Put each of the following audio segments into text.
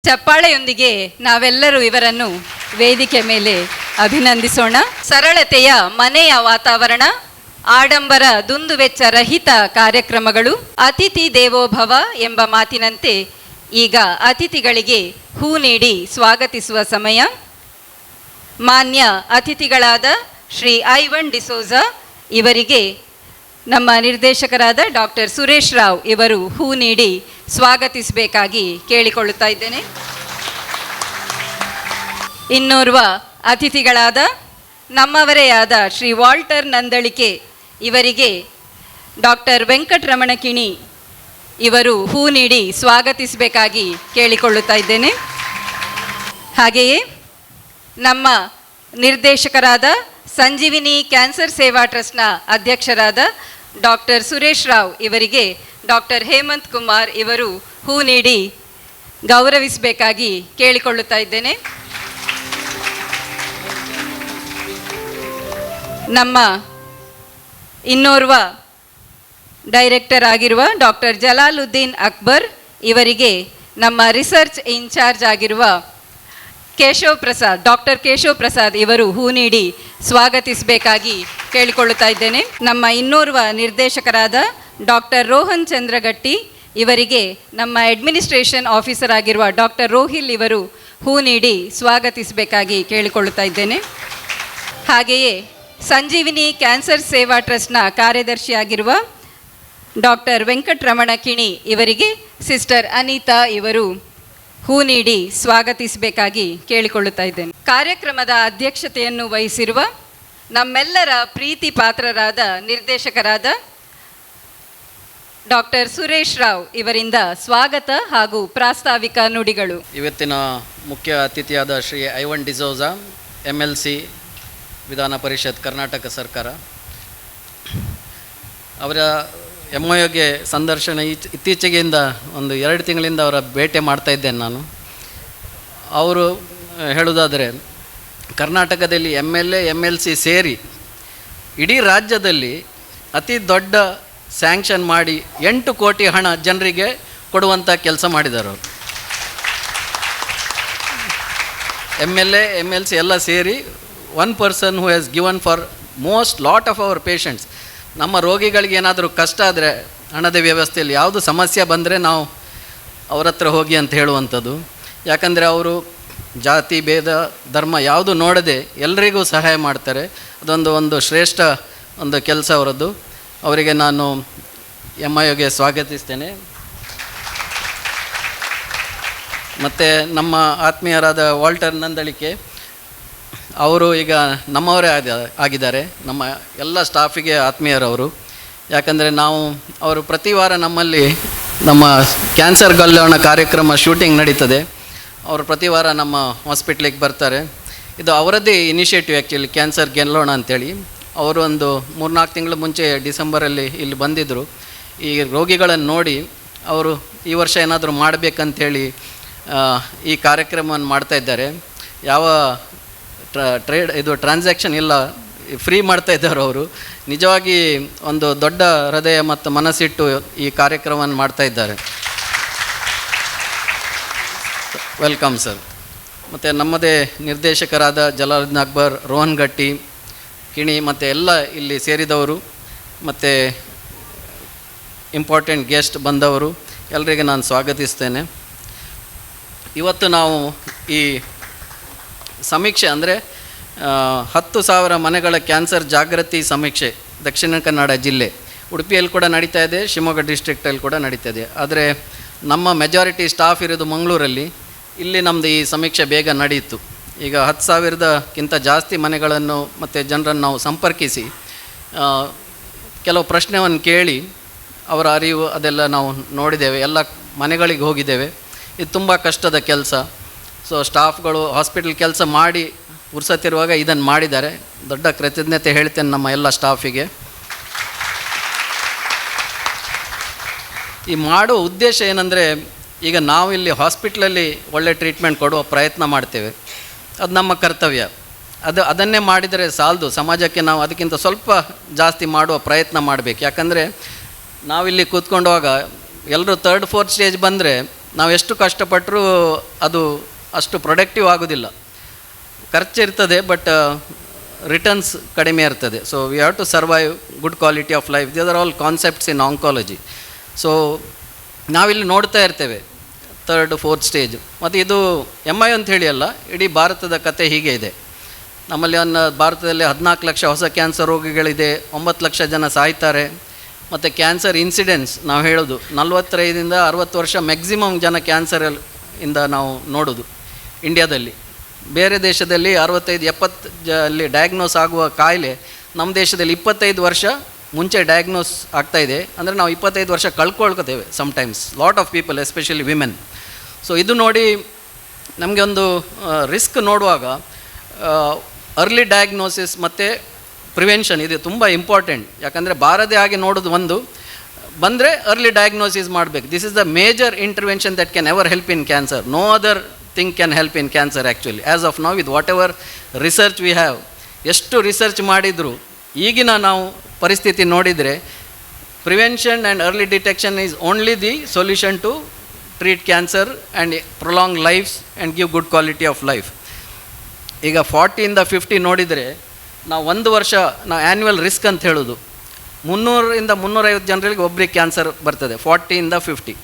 ಚಪ್ಪಾಳೆಯೊಂದಿಗೆ ನಾವೆಲ್ಲರೂ ಇವರನ್ನು ವೇದಿಕೆ ಮೇಲೆ ಅಭಿನಂದಿಸೋಣ. ಸರಳತೆಯ ಮನೆಯ ವಾತಾವರಣ, ಆಡಂಬರ ದುಂದುವೆಚ್ಚ ರಹಿತ ಕಾರ್ಯಕ್ರಮಗಳು, ಅತಿಥಿ ದೇವೋಭವ ಎಂಬ ಮಾತಿನಂತೆ ಈಗ ಅತಿಥಿಗಳಿಗೆ ಹೂ ನೀಡಿ ಸ್ವಾಗತಿಸುವ ಸಮಯ. ಮಾನ್ಯ ಅತಿಥಿಗಳಾದ ಶ್ರೀ ಐವನ್ ಡಿಸೋಜ ಇವರಿಗೆ ನಮ್ಮ ನಿರ್ದೇಶಕರಾದ ಡಾಕ್ಟರ್ ಸುರೇಶ್ ರಾವ್ ಇವರು ಹೂ ನೀಡಿ ಸ್ವಾಗತಿಸಬೇಕಾಗಿ ಕೇಳಿಕೊಳ್ಳುತ್ತಾ ಇದ್ದೇನೆ. ಇನ್ನೋರ್ವ ಅತಿಥಿಗಳಾದ ನಮ್ಮವರೇ ಆದ ಶ್ರೀ ವಾಲ್ಟರ್ ನಂದಳಿಕೆ ಇವರಿಗೆ ಡಾಕ್ಟರ್ ವೆಂಕಟರಮಣ ಕಿಣಿ ಇವರು ಹೂ ನೀಡಿ ಸ್ವಾಗತಿಸಬೇಕಾಗಿ ಕೇಳಿಕೊಳ್ಳುತ್ತಾ ಇದ್ದೇನೆ. ಹಾಗೆಯೇ ನಮ್ಮ ನಿರ್ದೇಶಕರಾದ ಸಂಜೀವಿನಿ ಕ್ಯಾನ್ಸರ್ ಸೇವಾ ಟ್ರಸ್ಟ್ನ ಅಧ್ಯಕ್ಷರಾದ ಡಾಕ್ಟರ್ ಸುರೇಶ್ ರಾವ್ ಇವರಿಗೆ ಡಾಕ್ಟರ್ ಹೇಮಂತ್ ಕುಮಾರ್ ಇವರು ಹೂ ನೀಡಿ ಗೌರವಿಸಬೇಕಾಗಿ ಕೇಳಿಕೊಳ್ಳುತ್ತಾ ಇದ್ದೇನೆ. ನಮ್ಮ ಇನ್ನೋರ್ವ ಡೈರೆಕ್ಟರ್ ಆಗಿರುವ ಡಾಕ್ಟರ್ ಜಲಾಲುದ್ದೀನ್ ಅಕ್ಬರ್ ಇವರಿಗೆ ನಮ್ಮ ರಿಸರ್ಚ್ ಇನ್ಚಾರ್ಜ್ ಆಗಿರುವ ಡಾಕ್ಟರ್ ಕೇಶವ್ ಪ್ರಸಾದ್ ಇವರು ಹೂ ನೀಡಿ ಸ್ವಾಗತಿಸಬೇಕಾಗಿ ಕೇಳಿಕೊಳ್ಳುತ್ತಾ ಇದ್ದೇನೆ. ನಮ್ಮ ಇನ್ನೋರ್ವ ನಿರ್ದೇಶಕರಾದ ಡಾಕ್ಟರ್ ರೋಹನ್ ಚಂದ್ರಗಟ್ಟಿ ಇವರಿಗೆ ನಮ್ಮ ಅಡ್ಮಿನಿಸ್ಟ್ರೇಷನ್ ಆಫೀಸರ್ ಆಗಿರುವ ಡಾಕ್ಟರ್ ರೋಹಿಲ್ ಇವರು ಹೂ ನೀಡಿ ಸ್ವಾಗತಿಸಬೇಕಾಗಿ ಕೇಳಿಕೊಳ್ಳುತ್ತಾ ಇದ್ದೇನೆ. ಹಾಗೆಯೇ ಸಂಜೀವಿನಿ ಕ್ಯಾನ್ಸರ್ ಸೇವಾ ಟ್ರಸ್ಟ್ನ ಕಾರ್ಯದರ್ಶಿಯಾಗಿರುವ ಡಾಕ್ಟರ್ ವೆಂಕಟರಮಣ ಕಿಣಿ ಇವರಿಗೆ ಸಿಸ್ಟರ್ ಅನಿತಾ ಇವರು ಹೂ ನೀಡಿ ಸ್ವಾಗತಿಸಬೇಕಾಗಿ ಕೇಳಿಕೊಳ್ಳುತ್ತಾ ಇದ್ದೇನೆ. ಕಾರ್ಯಕ್ರಮದ ಅಧ್ಯಕ್ಷತೆಯನ್ನು ವಹಿಸಿರುವ ನಮ್ಮೆಲ್ಲರ ಪ್ರೀತಿ ಪಾತ್ರರಾದ ನಿರ್ದೇಶಕರಾದ ಡಾಕ್ಟರ್ ಸುರೇಶ್ ರಾವ್ ಇವರಿಂದ ಸ್ವಾಗತ ಹಾಗೂ ಪ್ರಾಸ್ತಾವಿಕ ನುಡಿಗಳು. ಇವತ್ತಿನ ಮುಖ್ಯ ಅತಿಥಿಯಾದ ಶ್ರೀ ಐವನ್ ಡಿಸೋಜ MLC ವಿಧಾನ ಪರಿಷತ್ ಕರ್ನಾಟಕ ಸರ್ಕಾರ ಅವರ MOಗೆ ಸಂದರ್ಶನ ಇತ್ತೀಚೆಗೆಯಿಂದ ಒಂದು 2 ತಿಂಗಳಿಂದ ಅವರ ಭೇಟಿ ಮಾಡ್ತಾ ಇದ್ದೇನೆ ನಾನು. ಅವರು ಹೇಳುವುದಾದರೆ ಕರ್ನಾಟಕದಲ್ಲಿ MLA MLC ಸೇರಿ ಇಡೀ ರಾಜ್ಯದಲ್ಲಿ ಅತಿ ದೊಡ್ಡ ಸ್ಯಾಂಕ್ಷನ್ ಮಾಡಿ 8 ಕೋಟಿ ಹಣ ಜನರಿಗೆ ಕೊಡುವಂಥ ಕೆಲಸ ಮಾಡಿದ್ದಾರೆ ಅವರು. MLA MLC ಎಲ್ಲ ಸೇರಿ one person who has given for most lot of our patients. ನಮ್ಮ ರೋಗಿಗಳಿಗೆ ಏನಾದರೂ ಕಷ್ಟ ಆದರೆ ಹಣದ ವ್ಯವಸ್ಥೆಯಲ್ಲಿ ಯಾವುದು ಸಮಸ್ಯೆ ಬಂದರೆ ನಾವು ಅವ್ರ ಹತ್ರ ಹೋಗಿ ಅಂತ ಹೇಳುವಂಥದ್ದು. ಯಾಕಂದರೆ ಅವರು ಜಾತಿ ಭೇದ ಧರ್ಮ ಯಾವುದು ನೋಡದೆ ಎಲ್ಲರಿಗೂ ಸಹಾಯ ಮಾಡ್ತಾರೆ. ಅದೊಂದು ಶ್ರೇಷ್ಠ ಒಂದು ಕೆಲಸ ಅವರದ್ದು. ಅವರಿಗೆ ನಾನು MIOಗೆ ಸ್ವಾಗತಿಸ್ತೇನೆ. ಮತ್ತು ನಮ್ಮ ಆತ್ಮೀಯರಾದ ವಾಲ್ಟರ್ ನಂದಳಿಕೆ ಅವರು ಈಗ ನಮ್ಮವರೇ ಆಗಿದ್ದಾರೆ. ನಮ್ಮ ಎಲ್ಲ ಸ್ಟಾಫಿಗೆ ಆತ್ಮೀಯರವರು. ಯಾಕಂದರೆ ಅವರು ಪ್ರತಿ ವಾರ ನಮ್ಮಲ್ಲಿ ನಮ್ಮ ಕ್ಯಾನ್ಸರ್ ಗೆಲ್ಲೋಣ ಕಾರ್ಯಕ್ರಮ ಶೂಟಿಂಗ್ ನಡೀತದೆ. ಅವರು ಪ್ರತಿ ವಾರ ನಮ್ಮ ಹಾಸ್ಪಿಟ್ಲಿಗೆ ಬರ್ತಾರೆ. ಇದು ಅವರದ್ದೇ ಇನಿಷಿಯೇಟಿವ್ ಆ್ಯಕ್ಚುಲಿ, ಕ್ಯಾನ್ಸರ್ ಗೆಲ್ಲೋಣ ಅಂಥೇಳಿ. ಅವರು ಒಂದು 3-4 ತಿಂಗಳ ಮುಂಚೆ ಡಿಸೆಂಬರಲ್ಲಿ ಇಲ್ಲಿ ಬಂದಿದ್ದರು. ಈ ರೋಗಿಗಳನ್ನು ನೋಡಿ ಅವರು ಈ ವರ್ಷ ಏನಾದರೂ ಮಾಡಬೇಕಂಥೇಳಿ ಈ ಕಾರ್ಯಕ್ರಮವನ್ನು ಮಾಡ್ತಾಯಿದ್ದಾರೆ. ಯಾವ ಟ್ರಾನ್ಸಾಕ್ಷನ್ ಇಲ್ಲ, ಫ್ರೀ ಮಾಡ್ತಾ ಇದ್ದಾರೆ ಅವರು. ನಿಜವಾಗಿ ಒಂದು ದೊಡ್ಡ ಹೃದಯ ಮತ್ತು ಮನಸ್ಸಿಟ್ಟು ಈ ಕಾರ್ಯಕ್ರಮವನ್ನು ಮಾಡ್ತಾ ಇದ್ದಾರೆ. Welcome sir. ಮತ್ತು ನಮ್ಮದೇ ನಿರ್ದೇಶಕರಾದ ಜಲಾಲುದ್ದೀನ್ ಅಕ್ಬರ್, ರೋಹನ್ ಗಟ್ಟಿ, ಕಿಣಿ ಮತ್ತು ಎಲ್ಲ ಇಲ್ಲಿ ಸೇರಿದವರು ಮತ್ತು ಇಂಪಾರ್ಟೆಂಟ್ ಗೆಸ್ಟ್ ಬಂದವರು ಎಲ್ಲರಿಗೆ ನಾನು ಸ್ವಾಗತಿಸ್ತೇನೆ. ಇವತ್ತು ನಾವು ಈ ಸಮೀಕ್ಷೆ ಅಂದರೆ 10,000 ಮನೆಗಳ ಕ್ಯಾನ್ಸರ್ ಜಾಗೃತಿ ಸಮೀಕ್ಷೆ ದಕ್ಷಿಣ ಕನ್ನಡ ಜಿಲ್ಲೆ, ಉಡುಪಿಯಲ್ಲಿ ಕೂಡ ನಡೀತಾ ಇದೆ, ಶಿವಮೊಗ್ಗ ಡಿಸ್ಟ್ರಿಕ್ಟಲ್ಲಿ ಕೂಡ ನಡೀತಾ ಇದೆ. ಆದರೆ ನಮ್ಮ ಮೆಜಾರಿಟಿ ಸ್ಟಾಫ್ ಇರೋದು ಮಂಗಳೂರಲ್ಲಿ. ಇಲ್ಲಿ ನಮ್ಮದು ಈ ಸಮೀಕ್ಷೆ ಬೇಗ ನಡೆಯಿತು. ಈಗ 10,000ಕ್ಕಿಂತ ಜಾಸ್ತಿ ಮನೆಗಳನ್ನು ಮತ್ತು ಜನರನ್ನು ನಾವು ಸಂಪರ್ಕಿಸಿ ಕೆಲವು ಪ್ರಶ್ನೆಯನ್ನು ಕೇಳಿ ಅವರ ಅರಿವು ಅದೆಲ್ಲ ನಾವು ನೋಡಿದ್ದೇವೆ. ಎಲ್ಲ ಮನೆಗಳಿಗೆ ಹೋಗಿದ್ದೇವೆ. ಇದು ತುಂಬ ಕಷ್ಟದ ಕೆಲಸ. ಸೊ ಸ್ಟಾಫ್ಗಳು ಹಾಸ್ಪಿಟಲ್ ಕೆಲಸ ಮಾಡಿ ಉರ್ಸತ್ತಿರುವಾಗ ಇದನ್ನು ಮಾಡಿದ್ದಾರೆ. ದೊಡ್ಡ ಕೃತಜ್ಞತೆ ಹೇಳ್ತೇನೆ ನಮ್ಮ ಎಲ್ಲ ಸ್ಟಾಫಿಗೆ. ಈ ಮಾಡುವ ಉದ್ದೇಶ ಏನಂದರೆ, ಈಗ ನಾವು ಇಲ್ಲಿ ಹಾಸ್ಪಿಟ್ಲಲ್ಲಿ ಒಳ್ಳೆ ಟ್ರೀಟ್ಮೆಂಟ್ ಕೊಡುವ ಪ್ರಯತ್ನ ಮಾಡ್ತೇವೆ, ಅದು ನಮ್ಮ ಕರ್ತವ್ಯ. ಅದನ್ನೇ ಮಾಡಿದರೆ ಸಾಲದು, ಸಮಾಜಕ್ಕೆ ನಾವು ಅದಕ್ಕಿಂತ ಸ್ವಲ್ಪ ಜಾಸ್ತಿ ಮಾಡುವ ಪ್ರಯತ್ನ ಮಾಡಬೇಕು. ಯಾಕಂದರೆ ನಾವಿಲ್ಲಿ ಕೂತ್ಕೊಂಡವಾಗ ಎಲ್ಲರೂ 3rd 4th ಸ್ಟೇಜ್ ಬಂದರೆ ನಾವು ಎಷ್ಟು ಕಷ್ಟಪಟ್ಟರೂ ಅದು ಅಷ್ಟು ಪ್ರೊಡಕ್ಟಿವ್ ಆಗೋದಿಲ್ಲ. ಖರ್ಚಿರ್ತದೆ ಬಟ್ ರಿಟರ್ನ್ಸ್ ಕಡಿಮೆ ಇರ್ತದೆ. So we have to survive good quality of life. These are all concepts in oncology. So ನಾವಿಲ್ಲಿ ನೋಡ್ತಾ ಇರ್ತೇವೆ 3rd 4th ಸ್ಟೇಜ್. ಮತ್ತು ಇದು MI ಅಂತ ಹೇಳಿ ಅಲ್ಲ, ಇಡೀ ಭಾರತದ ಕತೆ ಹೀಗೆ ಇದೆ. ನಮ್ಮಲ್ಲಿ ಭಾರತದಲ್ಲಿ 14 ಲಕ್ಷ ಹೊಸ ಕ್ಯಾನ್ಸರ್ ರೋಗಿಗಳಿದೆ, 9 ಲಕ್ಷ ಜನ ಸಾಯ್ತಾರೆ. ಮತ್ತು ಕ್ಯಾನ್ಸರ್ ಇನ್ಸಿಡೆನ್ಸ್ ನಾವು ಹೇಳೋದು 45ರಿಂದ 60 ವರ್ಷ ಮ್ಯಾಕ್ಸಿಮಮ್ ಜನ ಕ್ಯಾನ್ಸರ್ ಇಂದ ನಾವು ನೋಡೋದು ಇಂಡಿಯಾದಲ್ಲಿ. ಬೇರೆ ದೇಶದಲ್ಲಿ 65-70 ಅಲ್ಲಿ ಡಯಾಗ್ನೋಸ್ ಆಗುವ ಕಾಯಿಲೆ ನಮ್ಮ ದೇಶದಲ್ಲಿ 25 ವರ್ಷ ಮುಂಚೆ ಡಯಾಗ್ನೋಸ್ ಆಗ್ತಾಯಿದೆ. ಅಂದರೆ ನಾವು 25 ವರ್ಷ ಕಳ್ಕೊಳ್ತೇವೆ sometimes, lot of people, especially women. So ಇದು ನೋಡಿ ನಮಗೆ ಒಂದು ರಿಸ್ಕ್ ನೋಡುವಾಗ ಅರ್ಲಿ ಡಯಾಗ್ನೋಸಿಸ್ ಮತ್ತು ಪ್ರಿವೆನ್ಷನ್ ಇದು ತುಂಬ ಇಂಪಾರ್ಟೆಂಟ್. ಯಾಕಂದರೆ ಬಾರದೇ ಹಾಗೆ ನೋಡೋದು ಒಂದು, ಬಂದರೆ ಅರ್ಲಿ ಡಯಾಗ್ನೋಸಿಸ್ ಮಾಡಬೇಕು. This is the major intervention that can ever help in cancer. No other thing can help in cancer actually. As of now with whatever research we have, ಎಷ್ಟು research ಮಾಡಿದರೂ ಈಗಿನ ನಾವು ಪರಿಸ್ಥಿತಿ ನೋಡಿದರೆ prevention and early detection is only the solution to treat cancer and prolong lives and give good quality of life. ಈಗ 40ಇಂದ 50 ನೋಡಿದರೆ ನಾವು 1 ವರ್ಷ ನಾವು ಆ್ಯನ್ಯುವಲ್ ರಿಸ್ಕ್ ಅಂತ ಹೇಳೋದು 300ರಿಂದ 350 ಜನರಿಗೆ ಒಬ್ಬರಿಗೆ ಕ್ಯಾನ್ಸರ್ ಬರ್ತದೆ 40ಇಂದ 50.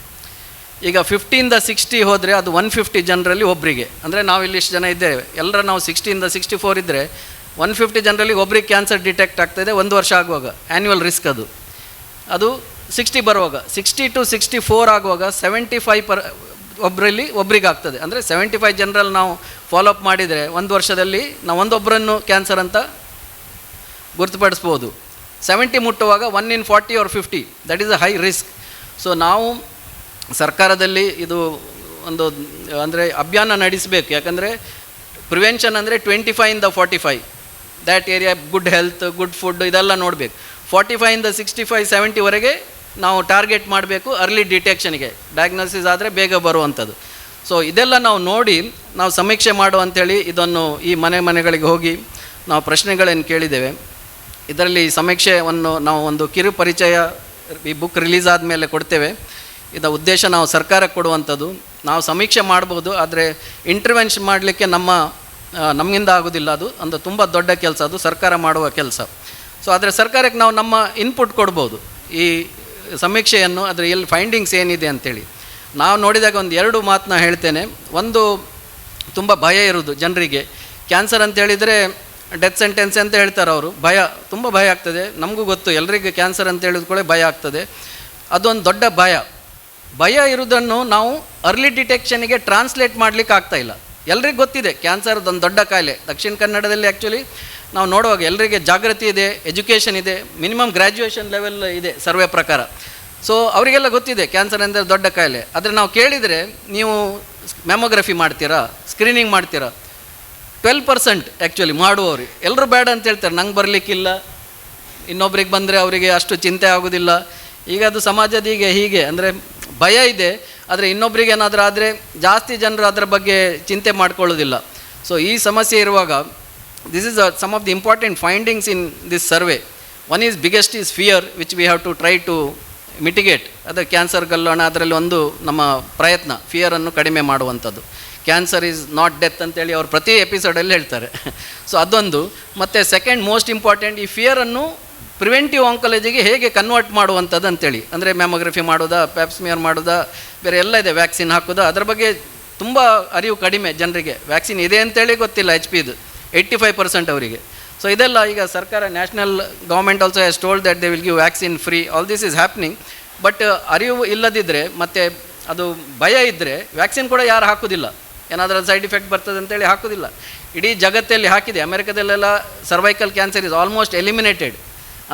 ಈಗ 50ಇಂದ 60 ಹೋದರೆ ಅದು 150 ಜನರಲ್ಲಿ ಒಬ್ಬರಿಗೆ. ಅಂದರೆ ನಾವು ಇಲ್ಲಿ ಇಷ್ಟು ಜನ ಇದ್ದೇವೆ, ಎಲ್ಲರ ನಾವು 60ಇಂದ 64 ಇದ್ದರೆ 150 ಜನರಲ್ಲಿ ಒಬ್ರಿಗೆ ಕ್ಯಾನ್ಸರ್ ಡಿಟೆಕ್ಟ್ ಆಗ್ತಾಯಿದೆ 1 ವರ್ಷ ಆಗುವಾಗ. ಆ್ಯನ್ಯುವಲ್ ರಿಸ್ಕ್ ಅದು 60 ಬರುವಾಗ, 60 to 64 ಆಗುವಾಗ 75 ಒಬ್ರಿಗೆ ಆಗ್ತದೆ. ಅಂದರೆ 75 ಜನರಲ್ಲಿ ನಾವು ಫಾಲೋಅಪ್ ಮಾಡಿದರೆ 1 ವರ್ಷದಲ್ಲಿ ನಾವು ಒಂದೊಬ್ಬರನ್ನು ಕ್ಯಾನ್ಸರ್ ಅಂತ ಗುರುತುಪಡಿಸ್ಬೋದು. 70 ಮುಟ್ಟುವಾಗ 1 in 40 or 50, that is a high risk. So ನಾವು ಸರ್ಕಾರದಲ್ಲಿ ಇದು ಒಂದು ಅಂದರೆ ಅಭಿಯಾನ ನಡೆಸಬೇಕು. ಯಾಕಂದರೆ ಪ್ರಿವೆನ್ಷನ್ ಅಂದರೆ 25ಇಂದ 45, that area good health, good food ಇದೆಲ್ಲ ನೋಡಬೇಕು. 45ಇಂದ 65, 70ವರೆಗೆ ನಾವು ಟಾರ್ಗೆಟ್ ಮಾಡಬೇಕು ಅರ್ಲಿ ಡಿಟೆಕ್ಷನ್ಗೆ. ಡಯಾಗ್ನೋಸಿಸ್ ಆದರೆ ಬೇಗ ಬರುವಂಥದ್ದು. ಸೊ ಇದೆಲ್ಲ ನಾವು ನೋಡಿ ನಾವು ಸಮೀಕ್ಷೆ ಮಾಡು ಅಂಥೇಳಿ ಇದನ್ನು ಈ ಮನೆಗಳಿಗೆ ಹೋಗಿ ನಾವು ಪ್ರಶ್ನೆಗಳನ್ನು ಕೇಳಿದ್ದೇವೆ. ಇದರಲ್ಲಿ ಸಮೀಕ್ಷೆಯನ್ನು ನಾವು ಒಂದು ಕಿರು ಪರಿಚಯ ಈ ಬುಕ್ ರಿಲೀಸ್ ಆದಮೇಲೆ ಕೊಡ್ತೇವೆ. ಇದರ ಉದ್ದೇಶ ನಾವು ಸರ್ಕಾರಕ್ಕೆ ಕೊಡುವಂಥದ್ದು. ನಾವು ಸಮೀಕ್ಷೆ ಮಾಡ್ಬೋದು, ಆದರೆ ಇಂಟರ್ವೆನ್ಷನ್ ಮಾಡಲಿಕ್ಕೆ ನಮ್ಮಿಂದ ಆಗೋದಿಲ್ಲ. ಅದು ಒಂದು ತುಂಬ ದೊಡ್ಡ ಕೆಲಸ, ಅದು ಸರ್ಕಾರ ಮಾಡುವ ಕೆಲಸ. ಸೊ ಆದರೆ ಸರ್ಕಾರಕ್ಕೆ ನಾವು ನಮ್ಮ ಇನ್ಪುಟ್ ಕೊಡ್ಬೋದು, ಈ ಸಮೀಕ್ಷೆಯನ್ನು ಅದರ ಎಲ್ಲಿ ಫೈಂಡಿಂಗ್ಸ್ ಏನಿದೆ ಅಂಥೇಳಿ. ನಾವು ನೋಡಿದಾಗ ಒಂದು 2 ಮಾತನ್ನ ಹೇಳ್ತೇನೆ. ಒಂದು, ತುಂಬ ಭಯ ಇರೋದು ಜನರಿಗೆ. ಕ್ಯಾನ್ಸರ್ ಅಂತ ಹೇಳಿದರೆ ಡೆತ್ ಸೆಂಟೆನ್ಸ್ ಅಂತ ಹೇಳ್ತಾರೆ ಅವರು. ತುಂಬ ಭಯ ಆಗ್ತದೆ. ನಮಗೂ ಗೊತ್ತು, ಎಲ್ಲರಿಗೆ ಕ್ಯಾನ್ಸರ್ ಅಂತ ಹೇಳಿದ ಕೂಡ ಭಯ ಆಗ್ತದೆ. ಅದೊಂದು ದೊಡ್ಡ ಭಯ ಇರೋದನ್ನು ನಾವು ಅರ್ಲಿ ಡಿಟೆಕ್ಷನಿಗೆ ಟ್ರಾನ್ಸ್ಲೇಟ್ ಮಾಡಲಿಕ್ಕೆ ಆಗ್ತಾಯಿಲ್ಲ. ಎಲ್ರಿಗೂ ಗೊತ್ತಿದೆ ಕ್ಯಾನ್ಸರ್ ಒಂದು ದೊಡ್ಡ ಕಾಯಿಲೆ. ದಕ್ಷಿಣ ಕನ್ನಡದಲ್ಲಿ ಆ್ಯಕ್ಚುಲಿ ನಾವು ನೋಡುವಾಗ ಎಲ್ಲರಿಗೆ ಜಾಗೃತಿ ಇದೆ, ಎಜುಕೇಷನ್ ಇದೆ, ಮಿನಿಮಮ್ ಗ್ರ್ಯಾಜುಯೇಷನ್ ಲೆವೆಲ್ ಇದೆ ಸರ್ವೆ ಪ್ರಕಾರ. ಸೊ ಅವರಿಗೆಲ್ಲ ಗೊತ್ತಿದೆ ಕ್ಯಾನ್ಸರ್ ಅಂದರೆ ದೊಡ್ಡ ಕಾಯಿಲೆ. ಆದರೆ ನಾವು ಕೇಳಿದರೆ ನೀವು ಮ್ಯಾಮೋಗ್ರಫಿ ಮಾಡ್ತೀರಾ, ಸ್ಕ್ರೀನಿಂಗ್ ಮಾಡ್ತೀರಾ? 12% ಆ್ಯಕ್ಚುಲಿ ಮಾಡುವವರು. ಎಲ್ಲರೂ ಬೇಡ ಅಂತ ಹೇಳ್ತಾರೆ, ನಂಗೆ ಬರಲಿಕ್ಕಿಲ್ಲ, ಇನ್ನೊಬ್ರಿಗೆ ಬಂದರೆ ಅವರಿಗೆ ಅಷ್ಟು ಚಿಂತೆ ಆಗೋದಿಲ್ಲ. ಈಗ ಅದು ಸಮಾಜದ ಹೀಗೆ ಅಂದರೆ ಭಯ ಇದೆ. ಆದರೆ ಇನ್ನೊಬ್ರಿಗೆ ಏನಾದರೂ ಆದರೆ ಜಾಸ್ತಿ ಜನರು ಅದರ ಬಗ್ಗೆ ಚಿಂತೆ ಮಾಡ್ಕೊಳ್ಳೋದಿಲ್ಲ. ಸೊ ಈ ಸಮಸ್ಯೆ ಇರುವಾಗ this is some of the important findings in this survey. One is biggest is fear which we have to try to mitigate. ಅದು ಕ್ಯಾನ್ಸರ್ ಗಲ್ಲೋಣ, ಅದರಲ್ಲಿ ಒಂದು ನಮ್ಮ ಪ್ರಯತ್ನ ಫಿಯರನ್ನು ಕಡಿಮೆ ಮಾಡುವಂಥದ್ದು. ಕ್ಯಾನ್ಸರ್ ಈಸ್ ನಾಟ್ ಡೆತ್ ಅಂತೇಳಿ ಅವರು ಪ್ರತಿ ಎಪಿಸೋಡಲ್ಲಿ ಹೇಳ್ತಾರೆ. ಸೊ ಅದೊಂದು. ಮತ್ತು ಸೆಕೆಂಡ್ ಮೋಸ್ಟ್ ಇಂಪಾರ್ಟೆಂಟ್, ಈ ಫಿಯರನ್ನು ಪ್ರಿವೆಂಟಿವ್ ಆಂಕಾಲಜಿಗೆ ಹೇಗೆ ಕನ್ವರ್ಟ್ ಮಾಡುವಂಥದ್ದು ಅಂತೇಳಿ. ಅಂದರೆ ಮ್ಯಾಮೋಗ್ರಫಿ ಮಾಡೋದಾ, ಪ್ಯಾಪ್ಸ್ಮಿಯರ್ ಮಾಡೋದಾ, ಬೇರೆ ಎಲ್ಲ ಇದೆ, ವ್ಯಾಕ್ಸಿನ್ ಹಾಕೋದಾ, ಅದರ ಬಗ್ಗೆ ತುಂಬ ಅರಿವು ಕಡಿಮೆ ಜನರಿಗೆ. ವ್ಯಾಕ್ಸಿನ್ ಇದೆ ಅಂತೇಳಿ ಗೊತ್ತಿಲ್ಲ, HPದು 85% ಅವರಿಗೆ. ಸೊ ಇದೆಲ್ಲ ಈಗ ಸರ್ಕಾರ, national government also has told that they will give vaccine free. All this is happening. But ಅರಿವು ಇಲ್ಲದಿದ್ದರೆ ಮತ್ತು ಅದು ಭಯ ಇದ್ದರೆ ವ್ಯಾಕ್ಸಿನ್ ಕೂಡ ಯಾರು ಹಾಕೋದಿಲ್ಲ. ಏನಾದರೂ ಸೈಡ್ ಇಫೆಕ್ಟ್ ಬರ್ತದೆ ಅಂತೇಳಿ ಹಾಕೋದಿಲ್ಲ. ಇಡೀ ಜಗತ್ತಲ್ಲಿ ಹಾಕಿದೆ. ಅಮೆರಿಕದಲ್ಲೆಲ್ಲ cervical cancer is almost eliminated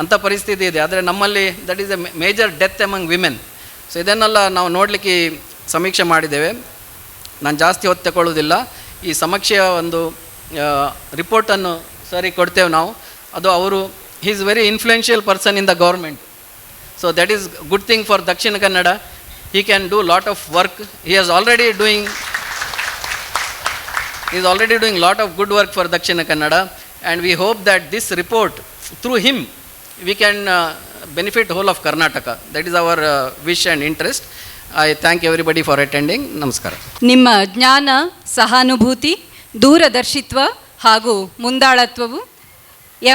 ಅಂಥ ಪರಿಸ್ಥಿತಿ ಇದೆ. ಆದರೆ ನಮ್ಮಲ್ಲಿ that is a major death among women. So ಇದನ್ನೆಲ್ಲ ನಾವು ನೋಡಲಿಕ್ಕೆ ಸಮೀಕ್ಷೆ ಮಾಡಿದ್ದೇವೆ. ನಾನು ಜಾಸ್ತಿ ಹೊತ್ತು ತಗೊಳ್ಳೋದಿಲ್ಲ. ಈ ಸಮೀಕ್ಷೆಯ ಒಂದು ರಿಪೋರ್ಟನ್ನು ಸರಿ ಕೊಡ್ತೇವೆ ನಾವು. ಅದು ಅವರು he is very influential person in the government. So that is good thing for Dakshina Kannada. He can do lot of work. He is already doing lot of good work for Dakshina Kannada, and we hope that this report, through him, we can benefit whole of Karnataka. That is our wish and interest. I thank everybody for attending. ನಮಸ್ಕಾರ. ನಿಮ್ಮ ಜ್ಞಾನ, ಸಹಾನುಭೂತಿ, ದೂರದರ್ಶಿತ್ವ ಹಾಗೂ ಮುಂದಾಳತ್ವವು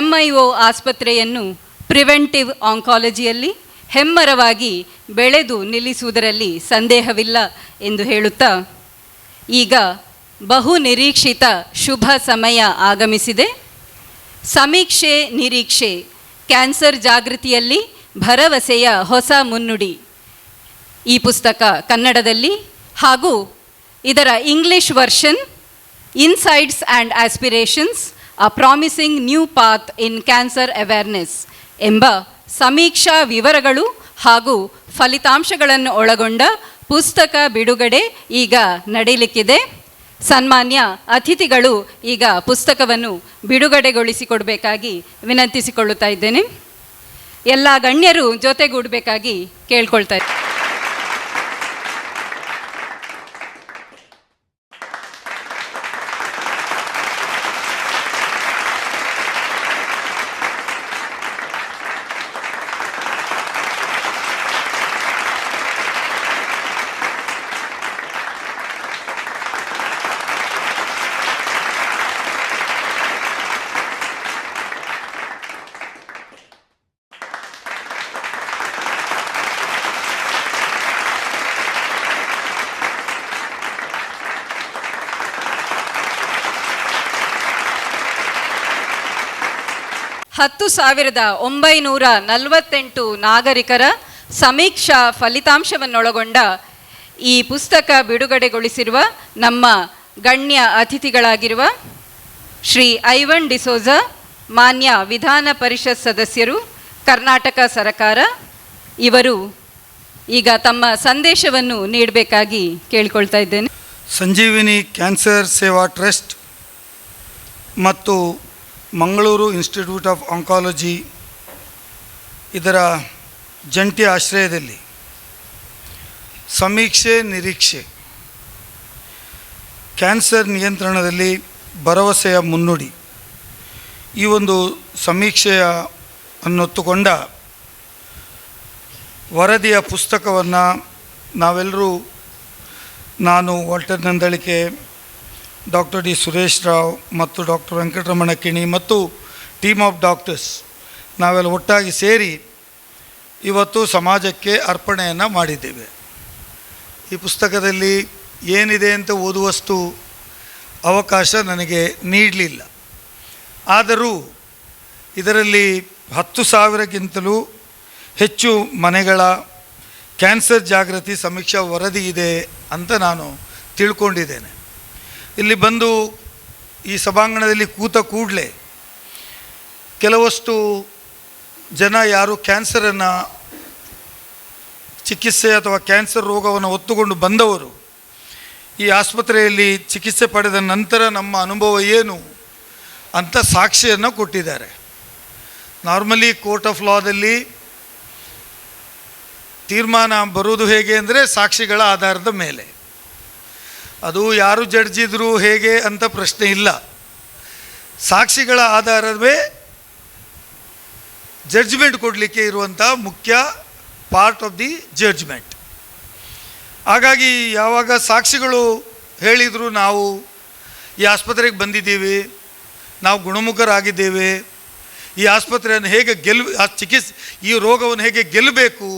MIO ಆಸ್ಪತ್ರೆಯನ್ನು preventive ಆಂಕಾಲಜಿಯಲ್ಲಿ ಹೆಮ್ಮರವಾಗಿ ಬೆಳೆದು ನಿಲ್ಲಿಸುವುದರಲ್ಲಿ ಸಂದೇಹವಿಲ್ಲ ಎಂದು ಹೇಳುತ್ತಾ, ಈಗ ಬಹು ನಿರೀಕ್ಷಿತ ಶುಭ ಸಮಯ ಆಗಮಿಸಿದೆ. ಸಮೀಕ್ಷೆ ನಿರೀಕ್ಷೆ, ಕ್ಯಾನ್ಸರ್ ಜಾಗೃತಿಯಲ್ಲಿ ಭರವಸೆಯ ಹೊಸ ಮುನ್ನುಡಿ, ಈ ಪುಸ್ತಕ ಕನ್ನಡದಲ್ಲಿ ಹಾಗೂ ಇದರ English version insights and aspirations a promising new path in cancer awareness ಎಂಬ ಸಮೀಕ್ಷಾ ವಿವರಗಳು ಹಾಗೂ ಫಲಿತಾಂಶಗಳನ್ನು ಒಳಗೊಂಡ ಪುಸ್ತಕ ಬಿಡುಗಡೆ ಈಗ ನಡೀಲಿಕ್ಕಿದೆ. ಸನ್ಮಾನ್ಯ ಅತಿಥಿಗಳು ಈಗ ಪುಸ್ತಕವನ್ನು ಬಿಡುಗಡೆಗೊಳಿಸಿಕೊಡಬೇಕಾಗಿ ವಿನಂತಿಸಿಕೊಳ್ಳುತ್ತಾ ಇದ್ದೇನೆ. ಎಲ್ಲ ಗಣ್ಯರು ಜೊತೆಗೂಡಬೇಕಾಗಿ ಕೇಳ್ಕೊಳ್ತಾ ಇದ್ದೇನೆ. ಹತ್ತು 10,948 ನಾಗರಿಕರ ಸಮೀಕ್ಷಾ ಫಲಿತಾಂಶವನ್ನೊಳಗೊಂಡ ಈ ಪುಸ್ತಕ ಬಿಡುಗಡೆಗೊಳಿಸಿರುವ ನಮ್ಮ ಗಣ್ಯ ಅತಿಥಿಗಳಾಗಿರುವ ಶ್ರೀ ಐವನ್ ಡಿಸೋಜ, ಮಾನ್ಯ ವಿಧಾನ ಪರಿಷತ್ ಸದಸ್ಯರು, ಕರ್ನಾಟಕ ಸರಕಾರ, ಇವರು ಈಗ ತಮ್ಮ ಸಂದೇಶವನ್ನು ನೀಡಬೇಕಾಗಿ ಕೇಳಿಕೊಳ್ತಾ ಇದ್ದೇನೆ. ಸಂಜೀವಿನಿ ಕ್ಯಾನ್ಸರ್ ಸೇವಾ ಟ್ರಸ್ಟ್ ಮತ್ತು ಮಂಗಳೂರು ಇನ್ಸ್ಟಿಟ್ಯೂಟ್ ಆಫ್ ಆಂಕಾಲಜಿ ಇದರ ಜಂಟಿ ಆಶ್ರಯದಲ್ಲಿ ಸಮೀಕ್ಷೆ ನಿರೀಕ್ಷೆ, ಕ್ಯಾನ್ಸರ್ ನಿಯಂತ್ರಣದಲ್ಲಿ ಭರವಸೆಯ ಮುನ್ನುಡಿ, ಈ ಒಂದು ಸಮೀಕ್ಷೆಯ ಅನ್ನೊತ್ತುಕೊಂಡ ವರದಿಯ ಪುಸ್ತಕವನ್ನು ನಾವೆಲ್ಲರೂ, ನಾನು Walter Nandalike, doctor D Suresh Rao ಮತ್ತು ಡಾಕ್ಟರ್ ವೆಂಕಟರಮಣ ಕಿಣಿ ಮತ್ತು ಟೀಮ್ ಆಫ್ ಡಾಕ್ಟರ್ಸ್ ನಾವೆಲ್ಲ ಒಟ್ಟಾಗಿ ಸೇರಿ ಇವತ್ತು ಸಮಾಜಕ್ಕೆ ಅರ್ಪಣೆಯನ್ನು ಮಾಡಿದ್ದೇವೆ. ಈ ಪುಸ್ತಕದಲ್ಲಿ ಏನಿದೆ ಅಂತ ಓದುವಷ್ಟು ಅವಕಾಶ ನನಗೆ ನೀಡಲಿಲ್ಲ. ಆದರೂ ಇದರಲ್ಲಿ 10,000ಕ್ಕಿಂತಲೂ ಹೆಚ್ಚು ಮನೆಗಳ ಕ್ಯಾನ್ಸರ್ ಜಾಗೃತಿ ಸಮೀಕ್ಷಾ ವರದಿ ಇದೆ ಅಂತ ನಾನು ತಿಳ್ಕೊಂಡಿದ್ದೇನೆ. ಇಲ್ಲಿ ಬಂದು ಈ ಸಭಾಂಗಣದಲ್ಲಿ ಕೂತ ಕೂಡಲೇ ಕೆಲವಷ್ಟು ಜನ ಯಾರು ಕ್ಯಾನ್ಸರನ್ನು ಚಿಕಿತ್ಸೆ ಅಥವಾ ಕ್ಯಾನ್ಸರ್ ರೋಗವನ್ನು ಹೊತ್ತುಕೊಂಡು ಬಂದವರು ಈ ಆಸ್ಪತ್ರೆಯಲ್ಲಿ ಚಿಕಿತ್ಸೆ ಪಡೆದ ನಂತರ ನಮ್ಮ ಅನುಭವ ಏನು ಅಂತ ಸಾಕ್ಷಿಯನ್ನು ಕೊಟ್ಟಿದ್ದಾರೆ. ನಾರ್ಮಲಿ ಕೋರ್ಟ್ ಆಫ್ ಲಾದಲ್ಲಿ ತೀರ್ಮಾನ ಬರುವುದು ಹೇಗೆ ಅಂದರೆ ಸಾಕ್ಷಿಗಳ ಆಧಾರದ ಮೇಲೆ. ಅದು ಯಾರು ಜಡ್ಜಿದ್ರು ಹೇಗೆ ಅಂತ ಪ್ರಶ್ನೆ ಇಲ್ಲ, ಸಾಕ್ಷಿಗಳ ಆಧಾರವೇ ಜಡ್ಜ್ಮೆಂಟ್ ಕೊಡಲಿಕ್ಕೆ ಇರುವಂಥ ಮುಖ್ಯ ಪಾರ್ಟ್ ಆಫ್ ದಿ ಜಡ್ಜ್ಮೆಂಟ್. ಹಾಗಾಗಿ ಯಾವಾಗ ಸಾಕ್ಷಿಗಳು ಹೇಳಿದರು ನಾವು ಈ ಆಸ್ಪತ್ರೆಗೆ ಬಂದಿದ್ದೀವಿ, ನಾವು ಗುಣಮುಖರಾಗಿದ್ದೇವೆ, ಈ ಆಸ್ಪತ್ರೆಯನ್ನು ಹೇಗೆ ಈ ರೋಗವನ್ನು ಹೇಗೆ ಗೆಲ್ಲಬೇಕು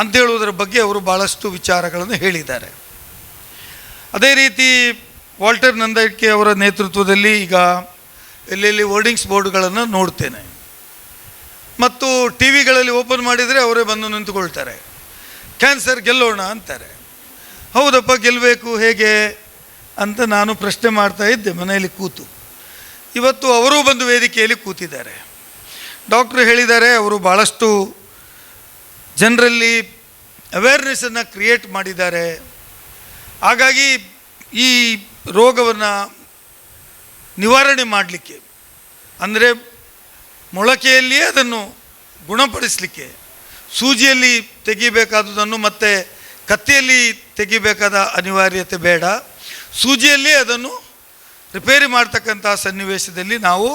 ಅಂತ ಹೇಳುವುದರ ಬಗ್ಗೆ ಅವರು ಭಾಳಷ್ಟು ವಿಚಾರಗಳನ್ನು ಹೇಳಿದ್ದಾರೆ. ಅದೇ ರೀತಿ ವಾಲ್ಟರ್ ನಂದಳಿಕೆ ಅವರ ನೇತೃತ್ವದಲ್ಲಿ ಈಗ ಎಲ್ಲೆಲ್ಲಿ ವರ್ಡಿಂಗ್ಸ್ ಬೋರ್ಡ್ಗಳನ್ನು ನೋಡ್ತೇನೆ ಮತ್ತು ಟಿ ವಿಗಳಲ್ಲಿ ಓಪನ್ ಮಾಡಿದರೆ ಅವರೇ ಬಂದು ನಿಂತುಕೊಳ್ತಾರೆ, ಕ್ಯಾನ್ಸರ್ ಗೆಲ್ಲೋಣ ಅಂತಾರೆ. ಹೌದಪ್ಪ, ಗೆಲ್ಲಬೇಕು ಹೇಗೆ ಅಂತ ನಾನು ಪ್ರಶ್ನೆ ಮಾಡ್ತಾ ಇದ್ದೆ ಮನೆಯಲ್ಲಿ ಕೂತು. ಇವತ್ತು ಅವರೂ ಬಂದು ವೇದಿಕೆಯಲ್ಲಿ ಕೂತಿದ್ದಾರೆ. ಡಾಕ್ಟ್ರು ಹೇಳಿದ್ದಾರೆ, ಅವರು ಭಾಳಷ್ಟು ಜನರಲ್ಲಿ ಅವೇರ್ನೆಸ್ಸನ್ನು ಕ್ರಿಯೇಟ್ ಮಾಡಿದ್ದಾರೆ. ಹಾಗಾಗಿ ಈ ರೋಗವನ್ನು ನಿವಾರಣೆ ಮಾಡಲಿಕ್ಕೆ, ಅಂದರೆ ಮೊಳಕೆಯಲ್ಲಿಯೇ ಅದನ್ನು ಗುಣಪಡಿಸಲಿಕ್ಕೆ, ಸೂಜಿಯಲ್ಲಿ ತೆಗಿಬೇಕಾದುದನ್ನು ಮತ್ತು ಕತ್ತಿಯಲ್ಲಿ ತೆಗಿಬೇಕಾದ ಅನಿವಾರ್ಯತೆ ಬೇಡ, ಸೂಜಿಯಲ್ಲೇ ಅದನ್ನು ರಿಪೇರಿ ಮಾಡ್ತಕ್ಕಂಥ ಸನ್ನಿವೇಶದಲ್ಲಿ ನಾವು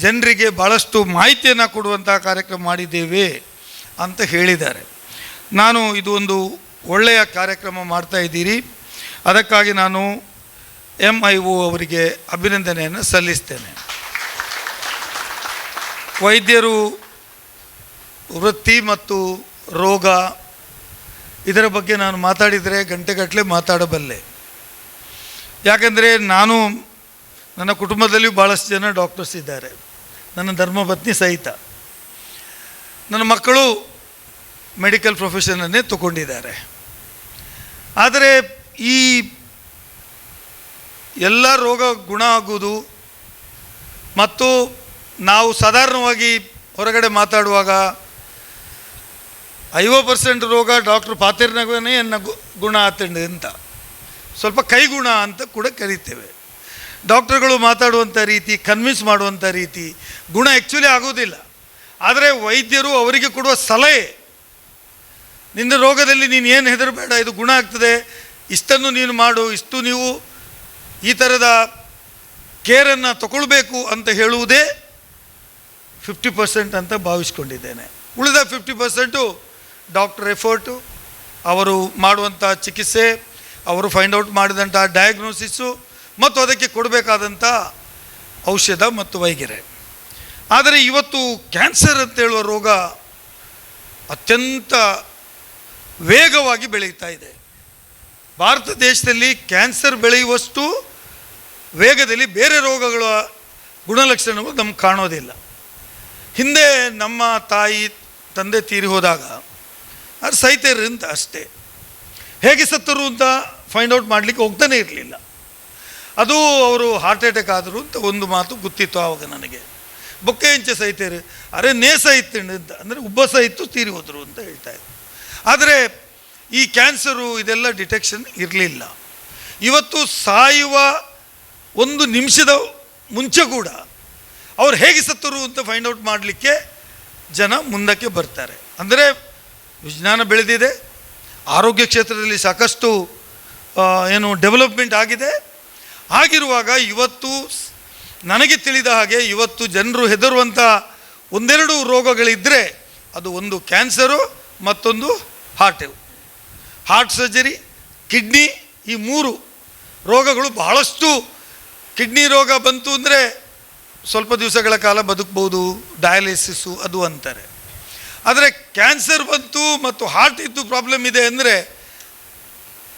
ಜನರಿಗೆ ಭಾಳಷ್ಟು ಮಾಹಿತಿಯನ್ನು ಕೊಡುವಂಥ ಕಾರ್ಯಕ್ರಮ ಮಾಡಿದ್ದೇವೆ ಅಂತ ಹೇಳಿದ್ದಾರೆ. ನಾನು ಇದು ಒಂದು ಒಳ್ಳೆಯ ಕಾರ್ಯಕ್ರಮ ಮಾಡ್ತಾ ಇದ್ದೀರಿ. ಅದಕ್ಕಾಗಿ ನಾನು MIO ಅವರಿಗೆ ಅಭಿನಂದನೆಯನ್ನು ಸಲ್ಲಿಸ್ತೇನೆ. ವೈದ್ಯರು ವೃತ್ತಿ ಮತ್ತು ರೋಗ ಇದರ ಬಗ್ಗೆ ನಾನು ಮಾತಾಡಿದರೆ ಗಂಟೆಗಟ್ಟಲೆ ಮಾತಾಡಬಲ್ಲೆ. ಯಾಕೆಂದರೆ ನನ್ನ ಕುಟುಂಬದಲ್ಲಿಯೂ ಭಾಳಷ್ಟು ಜನ ಡಾಕ್ಟರ್ಸ್ ಇದ್ದಾರೆ, ನನ್ನ ಧರ್ಮಪತ್ನಿ ಸಹಿತ. ನನ್ನ ಮಕ್ಕಳು ಮೆಡಿಕಲ್ ಪ್ರೊಫೆಷನನ್ನೇ ತಗೊಂಡಿದ್ದಾರೆ. ಆದರೆ ಈ ಎಲ್ಲ ರೋಗ ಗುಣ ಆಗುವುದು ಮತ್ತು ನಾವು ಸಾಧಾರಣವಾಗಿ ಹೊರಗಡೆ ಮಾತಾಡುವಾಗ 50% ರೋಗ ಡಾಕ್ಟ್ರ್ ಪಾತಿರ್ನಾಗೇ ಗುಣ ಆತಂಡು ಅಂತ ಸ್ವಲ್ಪ ಕೈಗುಣ ಅಂತ ಕೂಡ ಕರೀತೇವೆ. ಡಾಕ್ಟ್ರುಗಳು ಮಾತಾಡುವಂಥ ರೀತಿ, ಕನ್ವಿನ್ಸ್ ಮಾಡುವಂಥ ರೀತಿ ಗುಣ ಆ್ಯಕ್ಚುಲಿ ಆಗೋದಿಲ್ಲ. ಆದರೆ ವೈದ್ಯರು ಅವರಿಗೆ ಕೊಡುವ ಸಲಹೆ, ನಿನ್ನ ರೋಗದಲ್ಲಿ ನೀನು ಏನು ಹೆದರಬೇಡ, ಇದು ಗುಣ ಆಗ್ತದೆ, ಇಷ್ಟನ್ನು ನೀನು ಮಾಡು, ಇಷ್ಟು ನೀವು ಈ ಥರದ ಕೇರನ್ನು ತಗೊಳ್ಬೇಕು ಅಂತ ಹೇಳುವುದೇ 50% ಅಂತ ಭಾವಿಸ್ಕೊಂಡಿದ್ದೇನೆ. ಉಳಿದ 50% ಡಾಕ್ಟರ್ ಎಫರ್ಟು, ಅವರು ಮಾಡುವಂಥ ಚಿಕಿತ್ಸೆ, ಅವರು ಫೈಂಡ್ ಔಟ್ ಮಾಡಿದಂಥ ಡಯಾಗ್ನೋಸಿಸ್ಸು ಮತ್ತು ಅದಕ್ಕೆ ಕೊಡಬೇಕಾದಂಥ ಔಷಧ ಮತ್ತು ವೈದ್ಯರೆ. ಆದರೆ ಇವತ್ತು ಕ್ಯಾನ್ಸರ್ ಅಂತ ಹೇಳುವ ರೋಗ ಅತ್ಯಂತ ವೇಗವಾಗಿ ಬೆಳೀತಾ ಇದೆ. ಭಾರತ ದೇಶದಲ್ಲಿ ಕ್ಯಾನ್ಸರ್ ಬೆಳೆಯುವಷ್ಟು ವೇಗದಲ್ಲಿ ಬೇರೆ ರೋಗಗಳ ಗುಣಲಕ್ಷಣಗಳು ನಮ್ಗೆ ಕಾಣೋದಿಲ್ಲ. ಹಿಂದೆ ನಮ್ಮ ತಾಯಿ ತಂದೆ ತೀರಿ ಹೋದಾಗ ಅದು ಸೈತರು ಅಂತ ಅಷ್ಟೇ, ಹೇಗೆ ಸತ್ತರು ಅಂತ ಫೈಂಡ್ ಔಟ್ ಮಾಡಲಿಕ್ಕೆ ಹೋಗ್ತಾನೆ ಇರಲಿಲ್ಲ. ಅದು ಅವರು ಹಾರ್ಟ್ ಅಟ್ಯಾಕ್ ಆದರು ಅಂತ ಒಂದು ಮಾತು ಗೊತ್ತಿತ್ತು ಆವಾಗ ನನಗೆ. ಬೊಕ್ಕೆ ಇಂಚೆ ಸೈತೇರು, ಅರೆ ನೇಸ ಇತ್ತು ಅಂತ, ಅಂದರೆ ಉಬ್ಬಸ ಇತ್ತು ತೀರಿ ಹೋದರು ಅಂತ ಹೇಳ್ತಾಯಿದ್ರು. ಆದರೆ ಈ ಕ್ಯಾನ್ಸರು ಇದೆಲ್ಲ ಡಿಟೆಕ್ಷನ್ ಇರಲಿಲ್ಲ. ಇವತ್ತು ಸಾಯುವ ಒಂದು ನಿಮಿಷದ ಮುಂಚೆ ಕೂಡ ಅವ್ರು ಹೇಗೆ ಸತ್ತರು ಅಂತ ಫೈಂಡ್ ಔಟ್ ಮಾಡಲಿಕ್ಕೆ ಜನ ಮುಂದಕ್ಕೆ ಬರ್ತಾರೆ. ಅಂದರೆ ವಿಜ್ಞಾನ ಬೆಳೆದಿದೆ, ಆರೋಗ್ಯ ಕ್ಷೇತ್ರದಲ್ಲಿ ಸಾಕಷ್ಟು ಡೆವಲಪ್ಮೆಂಟ್ ಆಗಿದೆ. ಹಾಗಿರುವಾಗ ಇವತ್ತು ನನಗೆ ತಿಳಿದ ಹಾಗೆ ಇವತ್ತು ಜನರು ಹೆದರುವಂಥ ಒಂದೆರಡು ರೋಗಗಳಿದ್ದರೆ ಅದು ಒಂದು ಕ್ಯಾನ್ಸರು, ಮತ್ತೊಂದು ಹಾರ್ಟ್ ಸರ್ಜರಿ, ಕಿಡ್ನಿ, ಈ 3 ರೋಗಗಳು ಬಹಳಷ್ಟು. ಕಿಡ್ನಿ ರೋಗ ಬಂತು ಅಂದರೆ ಸ್ವಲ್ಪ ದಿವಸಗಳ ಕಾಲ ಬದುಕ್ಬೋದು, ಡಯಾಲಿಸಿಸ್ಸು ಅದು ಅಂತಾರೆ. ಆದರೆ ಕ್ಯಾನ್ಸರ್ ಬಂತು ಮತ್ತು ಹಾರ್ಟ್ ಇದ್ದು ಪ್ರಾಬ್ಲಮ್ ಇದೆ ಅಂದರೆ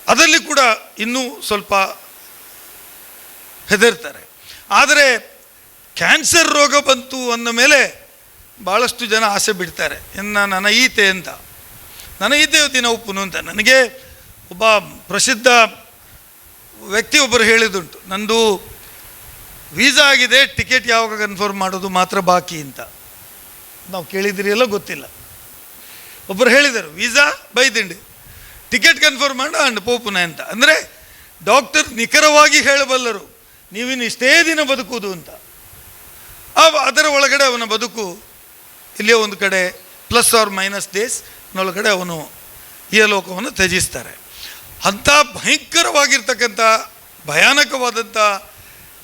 ಅದರಲ್ಲಿ ಕೂಡ ಇನ್ನೂ ಸ್ವಲ್ಪ ಹೆದರ್ತಾರೆ. ಆದರೆ ಕ್ಯಾನ್ಸರ್ ರೋಗ ಬಂತು ಅಂದ ಮೇಲೆ ಭಾಳಷ್ಟು ಜನ ಆಸೆ ಬಿಡ್ತಾರೆ. ನನಗೀತೆ ಅಂತ, ನನಗೀತೆ ದಿನ ಉಪ್ಪುನು ಅಂತ. ನನಗೆ ಒಬ್ಬ ಪ್ರಸಿದ್ಧ ವ್ಯಕ್ತಿ ಒಬ್ಬರು ಹೇಳಿದುಂಟು, ನಂದು ವೀಸಾ ಆಗಿದೆ, ಟಿಕೆಟ್ ಯಾವಾಗ ಕನ್ಫರ್ಮ್ ಮಾಡೋದು ಮಾತ್ರ ಬಾಕಿ ಅಂತ. ನಾವು ಕೇಳಿದಿರಿ ಎಲ್ಲ ಗೊತ್ತಿಲ್ಲ. ಒಬ್ಬರು ಹೇಳಿದರು, ವೀಸಾ ಬೈದಿಂಡು, ಟಿಕೆಟ್ ಕನ್ಫರ್ಮ್ ಮಾಡು ಅಂಡ್ ಪೋಪುನ ಅಂತ. ಅಂದರೆ ಡಾಕ್ಟರ್ ನಿಖರವಾಗಿ ಹೇಳಬಲ್ಲರು ನೀವಿನ್ನು ಇಷ್ಟೇ ದಿನ ಬದುಕುವುದು ಅಂತ. ಅದರ ಒಳಗಡೆ ಅವನ ಬದುಕು ಇಲ್ಲಿಯೇ ಒಂದು ಕಡೆ ಪ್ಲಸ್ ಆರ್ ಮೈನಸ್ ಡೇಸ್ ನೊಳಗಡೆ ಅವನು ಈ ಲೋಕವನ್ನು ತ್ಯಜಿಸ್ತಾರೆ. ಅಂಥ ಭಯಂಕರವಾಗಿರ್ತಕ್ಕಂಥ ಭಯಾನಕವಾದಂಥ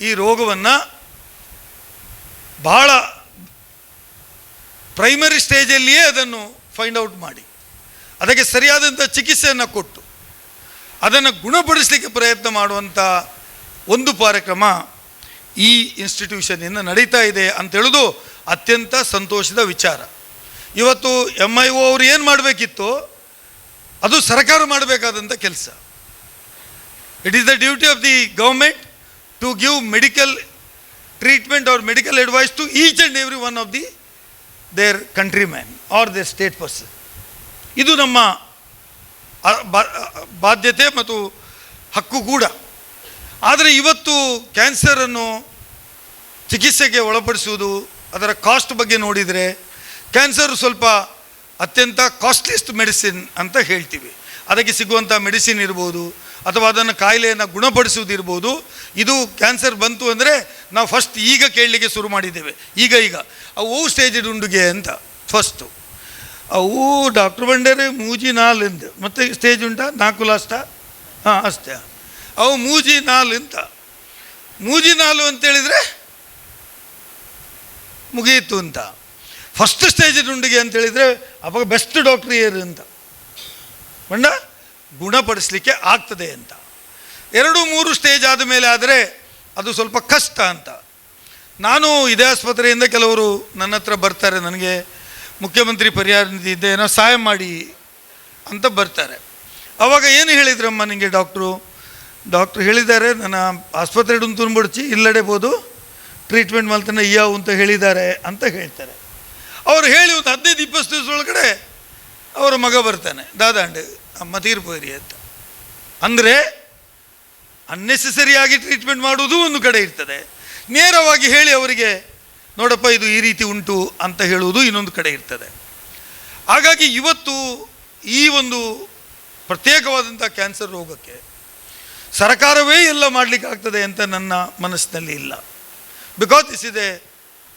ಈ ರೋಗವನ್ನು ಬಹಳ ಪ್ರೈಮರಿ ಸ್ಟೇಜಲ್ಲಿಯೇ ಅದನ್ನು ಫೈಂಡ್ ಔಟ್ ಮಾಡಿ ಅದಕ್ಕೆ ಸರಿಯಾದಂಥ ಚಿಕಿತ್ಸೆಯನ್ನು ಕೊಟ್ಟು ಅದನ್ನು ಗುಣಪಡಿಸಲಿಕ್ಕೆ ಪ್ರಯತ್ನ ಮಾಡುವಂಥ ಒಂದು ಕಾರ್ಯಕ್ರಮ ಈ ಇನ್ಸ್ಟಿಟ್ಯೂಷನಿಂದ ನಡೀತಾ ಇದೆ ಅಂತೇಳೋದು ಅತ್ಯಂತ ಸಂತೋಷದ ವಿಚಾರ. ಇವತ್ತು MIO ಅವರು ಏನು ಮಾಡಬೇಕಿತ್ತು ಅದು ಸರ್ಕಾರ ಮಾಡಬೇಕಾದಂಥ ಕೆಲಸ. It is the duty of the government to give medical treatment or medical advice to each and every one of the their countryman or their state person. ಇದು ನಮ್ಮ ಬಾಧ್ಯತೆ ಮತ್ತು ಹಕ್ಕು ಕೂಡ. ಆದರೆ ಇವತ್ತು ಕ್ಯಾನ್ಸರನ್ನು ಚಿಕಿತ್ಸೆಗೆ ಒಳಪಡಿಸುವುದು, ಅದರ ಕಾಸ್ಟ್ ಬಗ್ಗೆ ನೋಡಿದರೆ ಕ್ಯಾನ್ಸರ್ ಸ್ವಲ್ಪ ಅತ್ಯಂತ ಕಾಸ್ಟ್ಲಿಯೆಸ್ಟ್ ಮೆಡಿಸಿನ್ ಅಂತ ಹೇಳ್ತೀವಿ. ಅದಕ್ಕೆ ಸಿಗುವಂಥ ಮೆಡಿಸಿನ್ ಇರ್ಬೋದು ಅಥವಾ ಅದನ್ನು ಕಾಯಿಲೆಯನ್ನು ಗುಣಪಡಿಸುವುದಿರ್ಬೋದು. ಇದು ಕ್ಯಾನ್ಸರ್ ಬಂತು ಅಂದರೆ ನಾವು ಫಸ್ಟ್ ಈಗ ಕೇಳಲಿಕ್ಕೆ ಶುರು ಮಾಡಿದ್ದೇವೆ. ಈಗ ಅವು ಸ್ಟೇಜ್ ಉಂಡುಗೆ ಅಂತ ಫಸ್ಟು ಅವು ಡಾಕ್ಟ್ರ್ ಬಂಡೇರೆ ಮೂಜಿ 4 ಅಂತ, ಮತ್ತು ಸ್ಟೇಜ್ ಉಂಟಾ 4 ಲಾಸ್ಟಾ? ಹಾಂ ಅಷ್ಟೇ. ಅವು ಮೂಜಿ 4 ಅಂತ. ಮೂಜಿ 4 ಅಂತೇಳಿದರೆ ಮುಗಿಯಿತು ಅಂತ. ಫಸ್ಟ್ ಸ್ಟೇಜ್ ಉಂಡಿಗೆ ಅಂತೇಳಿದರೆ ಅವಾಗ ಬೆಸ್ಟ್ ಡಾಕ್ಟ್ರ್ ಏರು ಅಂತ ಬಂಡ ಗುಣಪಡಿಸಲಿಕ್ಕೆ ಆಗ್ತದೆ ಅಂತ. 2-3 ಸ್ಟೇಜ್ ಆದ ಮೇಲೆ ಆದರೆ ಅದು ಸ್ವಲ್ಪ ಕಷ್ಟ ಅಂತ. ನಾನು ಇದೇ ಆಸ್ಪತ್ರೆಯಿಂದ ಕೆಲವರು ನನ್ನ ಹತ್ರ ಬರ್ತಾರೆ, ನನಗೆ ಮುಖ್ಯಮಂತ್ರಿ ಪರಿಹಾರ ನಿಧಿ ಇದೆ, ಏನೋ ಸಹಾಯ ಮಾಡಿ ಅಂತ ಬರ್ತಾರೆ. ಆವಾಗ ಏನು ಹೇಳಿದ್ರಮ್ಮ ನಿಮಗೆ ಡಾಕ್ಟ್ರು ಹೇಳಿದ್ದಾರೆ, ನನ್ನ ಆಸ್ಪತ್ರೆ ತುಂಬಿಡ್ಚಿ ಇಲ್ಲಡೆಬೋದು ಟ್ರೀಟ್ಮೆಂಟ್ ಮಾಡ್ತಾನೆ ಇಯಾವು ಅಂತ ಹೇಳಿದ್ದಾರೆ ಅಂತ ಹೇಳ್ತಾರೆ. ಅವರು ಹೇಳಿ ಒಂದು 15-20 ದಿವಸದೊಳಗಡೆ ಅವರ ಮಗ ಬರ್ತಾನೆ, ದಾದಾಂಡೆ ಅಮ್ಮ ತೀರ್ಪೋರಿ ಅಂತ. ಅಂದರೆ ಅನ್ನೆಸೆಸರಿಯಾಗಿ ಟ್ರೀಟ್ಮೆಂಟ್ ಮಾಡುವುದು ಒಂದು ಕಡೆ ಇರ್ತದೆ, ನೇರವಾಗಿ ಹೇಳಿ ಅವರಿಗೆ ನೋಡಪ್ಪ ಇದು ಈ ರೀತಿ ಉಂಟು ಅಂತ ಹೇಳುವುದು ಇನ್ನೊಂದು ಕಡೆ ಇರ್ತದೆ. ಹಾಗಾಗಿ ಇವತ್ತು ಈ ಒಂದು ಪ್ರತ್ಯೇಕವಾದಂಥ ಕ್ಯಾನ್ಸರ್ ರೋಗಕ್ಕೆ ಸರ್ಕಾರವೇ ಎಲ್ಲ ಮಾಡಲಿಕ್ಕಾಗ್ತದೆ ಅಂತ ನನ್ನ ಮನಸ್ಸಿನಲ್ಲಿ ಇಲ್ಲ. Because this is A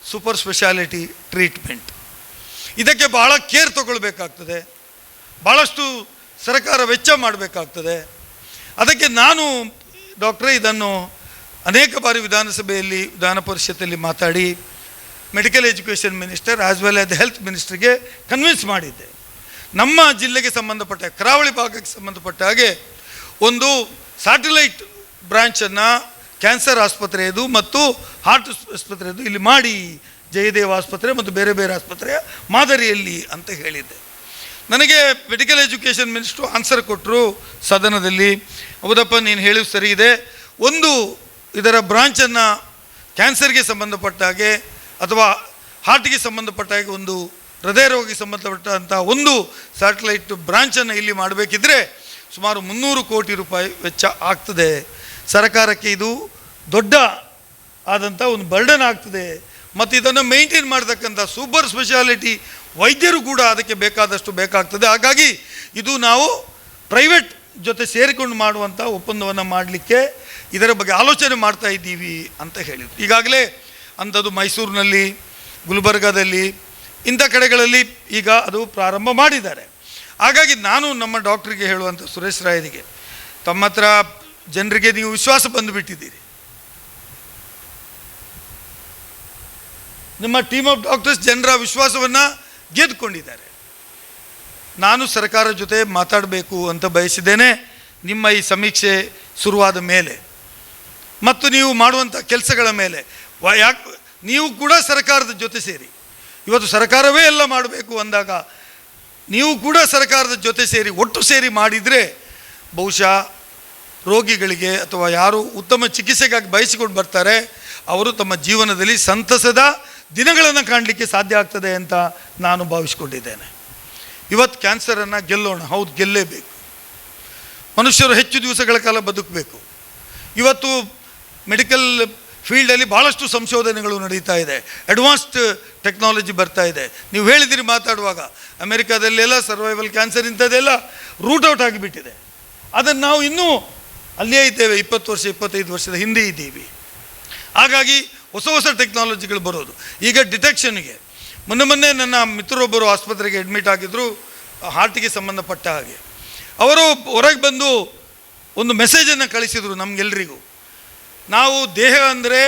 super speciality treatment. ಇದಕ್ಕೆ ಭಾಳ ಕೇರ್ ತಗೊಳ್ಬೇಕಾಗ್ತದೆ, ಭಾಳಷ್ಟು ಸರ್ಕಾರ ವೆಚ್ಚ ಮಾಡಬೇಕಾಗ್ತದೆ. ಅದಕ್ಕೆ ನಾನು ಡಾಕ್ಟ್ರೇ ಇದನ್ನು ಅನೇಕ ಬಾರಿ ವಿಧಾನಸಭೆಯಲ್ಲಿ ವಿಧಾನ ಪರಿಷತ್ತಲ್ಲಿ ಮಾತಾಡಿ medical education minister as well as health ಮಿನಿಸ್ಟ್ರಿಗೆ ಕನ್ವಿನ್ಸ್ ಮಾಡಿದ್ದೆ. ನಮ್ಮ ಜಿಲ್ಲೆಗೆ ಸಂಬಂಧಪಟ್ಟ ಕರಾವಳಿ ಭಾಗಕ್ಕೆ ಸಂಬಂಧಪಟ್ಟ ಹಾಗೆ ಒಂದು ಸ್ಯಾಟಲೈಟ್ ಬ್ರಾಂಚನ್ನು ಕ್ಯಾನ್ಸರ್ ಆಸ್ಪತ್ರೆಯದು ಮತ್ತು ಹಾರ್ಟ್ ಆಸ್ಪತ್ರೆಯದು ಇಲ್ಲಿ ಮಾಡಿ, ಜಯದೇವ ಆಸ್ಪತ್ರೆ ಮತ್ತು ಬೇರೆ ಬೇರೆ ಆಸ್ಪತ್ರೆಯ ಮಾದರಿಯಲ್ಲಿ ಅಂತ ಹೇಳಿದ್ದೆ. ನನಗೆ ಮೆಡಿಕಲ್ ಎಜುಕೇಷನ್ ಮಿನಿಸ್ಟ್ರು ಆನ್ಸರ್ ಕೊಟ್ಟರು ಸದನದಲ್ಲಿ, ಹೌದಪ್ಪ ನೀನು ಹೇಳಿದ್ದು ಸರಿ ಇದೆ, ಒಂದು ಇದರ ಬ್ರಾಂಚನ್ನು ಕ್ಯಾನ್ಸರ್ಗೆ ಸಂಬಂಧಪಟ್ಟ ಹಾಗೆ ಅಥವಾ ಹಾರ್ಟ್ಗೆ ಸಂಬಂಧಪಟ್ಟ ಹಾಗೆ ಒಂದು ಹೃದಯ ರೋಗಿಗೆ ಸಂಬಂಧಪಟ್ಟಂಥ ಒಂದು ಸ್ಯಾಟಲೈಟ್ ಬ್ರಾಂಚನ್ನು ಇಲ್ಲಿ ಮಾಡಬೇಕಿದ್ರೆ ಸುಮಾರು 300 ಕೋಟಿ ರೂಪಾಯಿ ವೆಚ್ಚ ಆಗ್ತದೆ. ಸರ್ಕಾರಕ್ಕೆ ಇದು ದೊಡ್ಡ ಆದಂಥ ಒಂದು ಬರ್ಡನ್ ಆಗ್ತದೆ. ಮತ್ತು ಇದನ್ನು ಮೇಂಟೈನ್ ಮಾಡ್ತಕ್ಕಂಥ ಸೂಪರ್ ಸ್ಪೆಷಾಲಿಟಿ ವೈದ್ಯರು ಕೂಡ ಅದಕ್ಕೆ ಬೇಕಾದಷ್ಟು ಬೇಕಾಗ್ತದೆ. ಹಾಗಾಗಿ ಇದು ನಾವು ಪ್ರೈವೇಟ್ ಜೊತೆ ಸೇರಿಕೊಂಡು ಮಾಡುವಂಥ ಒಪ್ಪಂದವನ್ನು ಮಾಡಲಿಕ್ಕೆ ಇದರ ಬಗ್ಗೆ ಆಲೋಚನೆ ಮಾಡ್ತಾ ಇದ್ದೀವಿ ಅಂತ ಹೇಳಿದರು. ಈಗಾಗಲೇ ಅಂಥದ್ದು ಮೈಸೂರಿನಲ್ಲಿ, ಗುಲ್ಬರ್ಗಾದಲ್ಲಿ ಇಂಥ ಕಡೆಗಳಲ್ಲಿ ಈಗ ಅದು ಪ್ರಾರಂಭ ಮಾಡಿದ್ದಾರೆ. ಹಾಗಾಗಿ ನಾನು ನಮ್ಮ ಡಾಕ್ಟ್ರಿಗೆ ಹೇಳುವಂಥ ಸುರೇಶ್ ರಾಯರಿಗೆ, ತಮ್ಮ ಹತ್ರ ಜನರಿಗೆ ನೀವು ವಿಶ್ವಾಸ ಬಂದುಬಿಟ್ಟಿದ್ದೀರಿ, ನಿಮ್ಮ ಟೀಮ್ ಆಫ್ ಡಾಕ್ಟರ್ಸ್ ಜನರ ವಿಶ್ವಾಸವನ್ನು ಗೆದ್ದುಕೊಂಡಿದ್ದಾರೆ. ನಾನು ಸರ್ಕಾರದ ಜೊತೆ ಮಾತಾಡಬೇಕು ಅಂತ ಬಯಸಿದ್ದೇನೆ ನಿಮ್ಮ ಈ ಸಮೀಕ್ಷೆ ಶುರುವಾದ ಮೇಲೆ ಮತ್ತು ನೀವು ಮಾಡುವಂಥ ಕೆಲಸಗಳ ಮೇಲೆ. ಯಾಕೆ ನೀವು ಕೂಡ ಸರ್ಕಾರದ ಜೊತೆ ಸೇರಿ, ಇವತ್ತು ಸರ್ಕಾರವೇ ಎಲ್ಲ ಮಾಡಬೇಕು ಅಂದಾಗ ನೀವು ಕೂಡ ಸರ್ಕಾರದ ಜೊತೆ ಸೇರಿ ಒಟ್ಟು ಸೇರಿ ಮಾಡಿದರೆ ಬಹುಶಃ ರೋಗಿಗಳಿಗೆ ಅಥವಾ ಯಾರು ಉತ್ತಮ ಚಿಕಿತ್ಸೆಗಾಗಿ ಬಯಸಿಕೊಂಡು ಬರ್ತಾರೆ ಅವರು ತಮ್ಮ ಜೀವನದಲ್ಲಿ ಸಂತಸದ ದಿನಗಳನ್ನು ಕಾಣಲಿಕ್ಕೆ ಸಾಧ್ಯ ಆಗ್ತದೆ ಅಂತ ನಾನು ಭಾವಿಸ್ಕೊಂಡಿದ್ದೇನೆ. ಇವತ್ತು ಕ್ಯಾನ್ಸರನ್ನು ಗೆಲ್ಲೋಣ, ಹೌದು ಗೆಲ್ಲೇಬೇಕು. ಮನುಷ್ಯರು ಹೆಚ್ಚು ದಿವಸಗಳ ಕಾಲ ಬದುಕಬೇಕು. ಇವತ್ತು ಮೆಡಿಕಲ್ ಫೀಲ್ಡಲ್ಲಿ ಭಾಳಷ್ಟು ಸಂಶೋಧನೆಗಳು ನಡೀತಾ ಇದೆ, ಅಡ್ವಾನ್ಸ್ಡ್ ಟೆಕ್ನಾಲಜಿ ಬರ್ತಾ ಇದೆ. ನೀವು ಹೇಳಿದಿರಿ ಮಾತಾಡುವಾಗ ಅಮೆರಿಕಾದಲ್ಲೆಲ್ಲ ಸರ್ವೈವಲ್ ಕ್ಯಾನ್ಸರ್ ಇಂಥದ್ದೆಲ್ಲ ರೂಟ್ ಔಟ್ ಆಗಿಬಿಟ್ಟಿದೆ. ಅದನ್ನು ನಾವು ಇನ್ನೂ ಅಲ್ಲೇ ಇದ್ದೇವೆ, 20 ವರ್ಷ 25 ವರ್ಷದ ಹಿಂದೆ ಇದ್ದೀವಿ. ಹಾಗಾಗಿ ಹೊಸ ಹೊಸ ಟೆಕ್ನಾಲಜಿಗಳು ಬರೋದು. ಈಗ ಡಿಟೆಕ್ಷನ್ಗೆ ಮೊನ್ನೆ ನನ್ನ ಮಿತ್ರರೊಬ್ಬರು ಆಸ್ಪತ್ರೆಗೆ ಅಡ್ಮಿಟ್ ಆಗಿದ್ದರು, ಹಾರ್ಟಿಗೆ ಸಂಬಂಧಪಟ್ಟ ಹಾಗೆ. ಅವರು ಹೊರಗೆ ಬಂದು ಒಂದು ಮೆಸೇಜನ್ನು ಕಳಿಸಿದರು ನಮಗೆಲ್ಲರಿಗೂ. ನಾವು ದೇಹ ಅಂದರೆ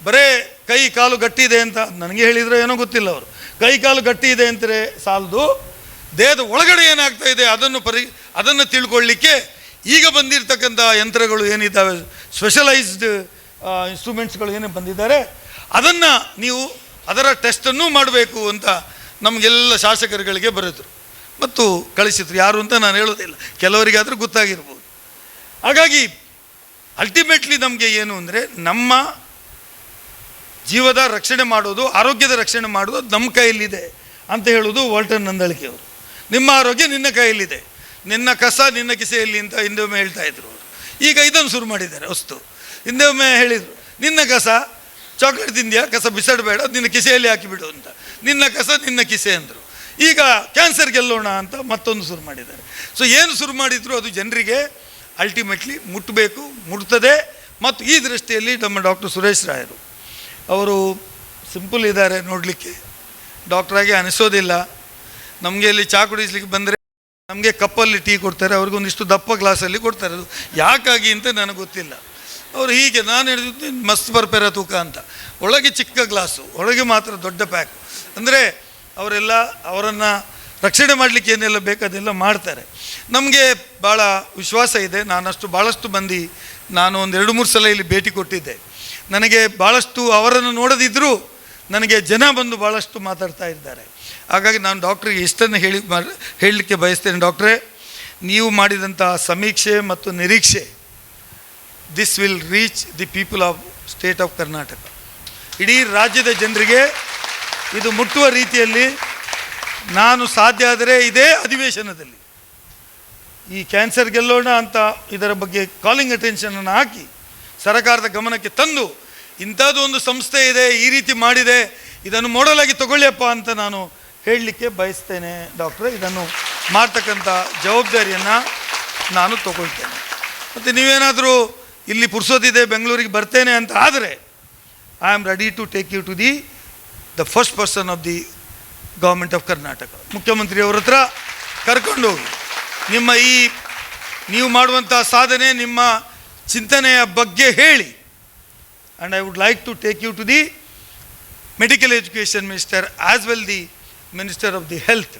ಬರೇ ಕೈ ಕಾಲು ಗಟ್ಟಿ ಇದೆ ಅಂತ ನನಗೆ ಹೇಳಿದರೆ ಏನೋ ಗೊತ್ತಿಲ್ಲ, ಅವರು ಕೈ ಕಾಲು ಗಟ್ಟಿ ಇದೆ ಅಂತಾರೆ ಸಾಲದು, ದೇಹದ ಒಳಗಡೆ ಏನಾಗ್ತಾ ಇದೆ ಅದನ್ನು ತಿಳ್ಕೊಳ್ಳಿಕ್ಕೆ ಈಗ ಬಂದಿರತಕ್ಕಂಥ ಯಂತ್ರಗಳು ಏನಿದ್ದಾವೆ, ಸ್ಪೆಷಲೈಸ್ಡ್ ಇನ್ಸ್ಟ್ರೂಮೆಂಟ್ಸ್ಗಳು ಏನೇ ಬಂದಿದ್ದಾರೆ, ಅದನ್ನು ನೀವು ಅದರ ಟೆಸ್ಟನ್ನು ಮಾಡಬೇಕು ಅಂತ ನಮಗೆಲ್ಲ ಶಾಸಕರುಗಳಿಗೆ ಬರೆದರು ಮತ್ತು ಕಳಿಸಿದ್ರು. ಯಾರು ಅಂತ ನಾನು ಹೇಳೋದಿಲ್ಲ, ಕೆಲವರಿಗಾದರೂ ಗೊತ್ತಾಗಿರ್ಬೋದು. ಹಾಗಾಗಿ ಅಲ್ಟಿಮೇಟ್ಲಿ ನಮಗೆ ಏನು ಅಂದರೆ ನಮ್ಮ ಜೀವದ ರಕ್ಷಣೆ ಮಾಡೋದು, ಆರೋಗ್ಯದ ರಕ್ಷಣೆ ಮಾಡೋದು ನಮ್ಮ ಕೈಯಲ್ಲಿದೆ ಅಂತ ಹೇಳೋದು ವಾಲ್ಟರ್ ನಂದಳಿಕೆಯವರು. ನಿಮ್ಮ ಆರೋಗ್ಯ ನಿನ್ನ ಕೈಯಲ್ಲಿದೆ, ನಿನ್ನ ಕಸ ನಿನ್ನ ಕಿಸೆಯಲ್ಲಿ ಅಂತ ಹಿಂದೊಮ್ಮೆ ಹೇಳ್ತಾ ಇದ್ರು ಅವರು. ಈಗ ಇದನ್ನು ಶುರು ಮಾಡಿದ್ದಾರೆ ವಸ್ತು. ಹಿಂದೊಮ್ಮೆ ಹೇಳಿದರು ನಿನ್ನ ಕಸ ಚಾಕ್ಲೇಟ್ ತಿಂದ್ಯಾ, ಕಸ ಬಿಸಾಡಬೇಡ, ನಿನ್ನ ಕಿಸೆಯಲ್ಲಿ ಹಾಕಿಬಿಡು ಅಂತ, ನಿನ್ನ ಕಸ ನಿನ್ನ ಕಿಸೆ ಅಂದರು. ಈಗ ಕ್ಯಾನ್ಸರ್ ಗೆಲ್ಲೋಣ ಅಂತ ಮತ್ತೊಂದು ಶುರು ಮಾಡಿದ್ದಾರೆ. ಸೊ ಏನು ಶುರು ಮಾಡಿದ್ರು ಅದು ಜನರಿಗೆ ಅಲ್ಟಿಮೇಟ್ಲಿ ಮುಟ್ಟಬೇಕು, ಮುಟ್ತದೆ. ಮತ್ತು ಈ ದೃಷ್ಟಿಯಲ್ಲಿ ನಮ್ಮ ಡಾಕ್ಟರ್ ಸುರೇಶ್ ರಾಯರು ಅವರು ಸಿಂಪಲ್ ಇದ್ದಾರೆ ನೋಡಲಿಕ್ಕೆ, ಡಾಕ್ಟ್ರಾಗಿ ಅನಿಸೋದಿಲ್ಲ. ನಮಗೆ ಇಲ್ಲಿ ಚಹಾ ಕುಡಿಸ್ಲಿಕ್ಕೆ ಬಂದರೆ ನಮಗೆ ಕಪ್ಪಲ್ಲಿ ಟೀ ಕೊಡ್ತಾರೆ, ಅವ್ರಿಗೊಂದಿಷ್ಟು ದಪ್ಪ ಗ್ಲಾಸಲ್ಲಿ ಕೊಡ್ತಾರೆ. ಅದು ಯಾಕಾಗಿ ಅಂತ ನನಗೆ ಗೊತ್ತಿಲ್ಲ. ಅವರು ಹೀಗೆ ನಾನು ಹೇಳಿದ್ದು ಮಸ್ತ್ ಬರ್ಪೆರ ತೂಕ ಅಂತ, ಒಳಗೆ ಚಿಕ್ಕ ಗ್ಲಾಸು, ಒಳಗೆ ಮಾತ್ರ ದೊಡ್ಡ ಪ್ಯಾಕ್. ಅಂದರೆ ಅವರೆಲ್ಲ ಅವರನ್ನು ರಕ್ಷಣೆ ಮಾಡಲಿಕ್ಕೆ ಏನೆಲ್ಲ ಬೇಕು ಅದೆಲ್ಲ ಮಾಡ್ತಾರೆ. ನಮಗೆ ಭಾಳ ವಿಶ್ವಾಸ ಇದೆ. ಭಾಳಷ್ಟು ಮಂದಿ ನಾನು ಒಂದು 2-3 ಸಲ ಇಲ್ಲಿ ಭೇಟಿ ಕೊಟ್ಟಿದ್ದೆ. ನನಗೆ ಭಾಳಷ್ಟು ಅವರನ್ನು ನೋಡದಿದ್ದರೂ ನನಗೆ ಜನ ಬಂದು ಭಾಳಷ್ಟು ಮಾತಾಡ್ತಾ ಇದ್ದಾರೆ. ಹಾಗಾಗಿ ನಾನು ಡಾಕ್ಟ್ರಿಗೆ ಇಷ್ಟನ್ನು ಹೇಳಲಿಕ್ಕೆ ಬಯಸ್ತೇನೆ. ಡಾಕ್ಟ್ರೇ, ನೀವು ಮಾಡಿದಂಥ ಸಮೀಕ್ಷೆ ಮತ್ತು ನಿರೀಕ್ಷೆ this will reach the people of state of Karnataka. ಇಡೀ ರಾಜ್ಯದ ಜನರಿಗೆ ಇದು ಮುಟ್ಟುವ ರೀತಿಯಲ್ಲಿ ನಾನು ಸಾಧ್ಯ ಆದರೆ ಇದೇ ಅಧಿವೇಶನದಲ್ಲಿ ಈ ಕ್ಯಾನ್ಸರ್ ಗೆಲ್ಲೋಣ ಅಂತ ಇದರ ಬಗ್ಗೆ ಕಾಲಿಂಗ್ ಅಟೆನ್ಷನನ್ನು ಹಾಕಿ ಸರ್ಕಾರದ ಗಮನಕ್ಕೆ ತಂದು ಇಂಥದ್ದು ಒಂದು ಸಂಸ್ಥೆ ಇದೆ, ಈ ರೀತಿ ಮಾಡಿದೆ, ಇದನ್ನು ಮಾಡಲಾಗಿ ತಗೊಳ್ಳಿಯಪ್ಪ ಅಂತ ನಾನು ಹೇಳಲಿಕ್ಕೆ ಬಯಸ್ತೇನೆ. ಡಾಕ್ಟ್ರೆ, ಇದನ್ನು ಮಾಡ್ತಕ್ಕಂಥ ಜವಾಬ್ದಾರಿಯನ್ನು ನಾನು ತಗೊಳ್ತೇನೆ. ಮತ್ತು ನೀವೇನಾದರೂ ಇಲ್ಲಿ ಪುರ್ಸೋದಿದೆ ಬೆಂಗಳೂರಿಗೆ ಬರ್ತೇನೆ ಅಂತ ಆದರೆ I am ready to take you to the first person of the government of Karnataka. ಮುಖ್ಯಮಂತ್ರಿಯವರ ಹತ್ರ ಕರ್ಕೊಂಡು ಹೋಗಿ ನಿಮ್ಮ ನೀವು ಮಾಡುವಂಥ ಸಾಧನೆ, ನಿಮ್ಮ ಚಿಂತನೆಯ ಬಗ್ಗೆ ಹೇಳಿ. And I would like to take you to the medical education minister as well the minister of the health.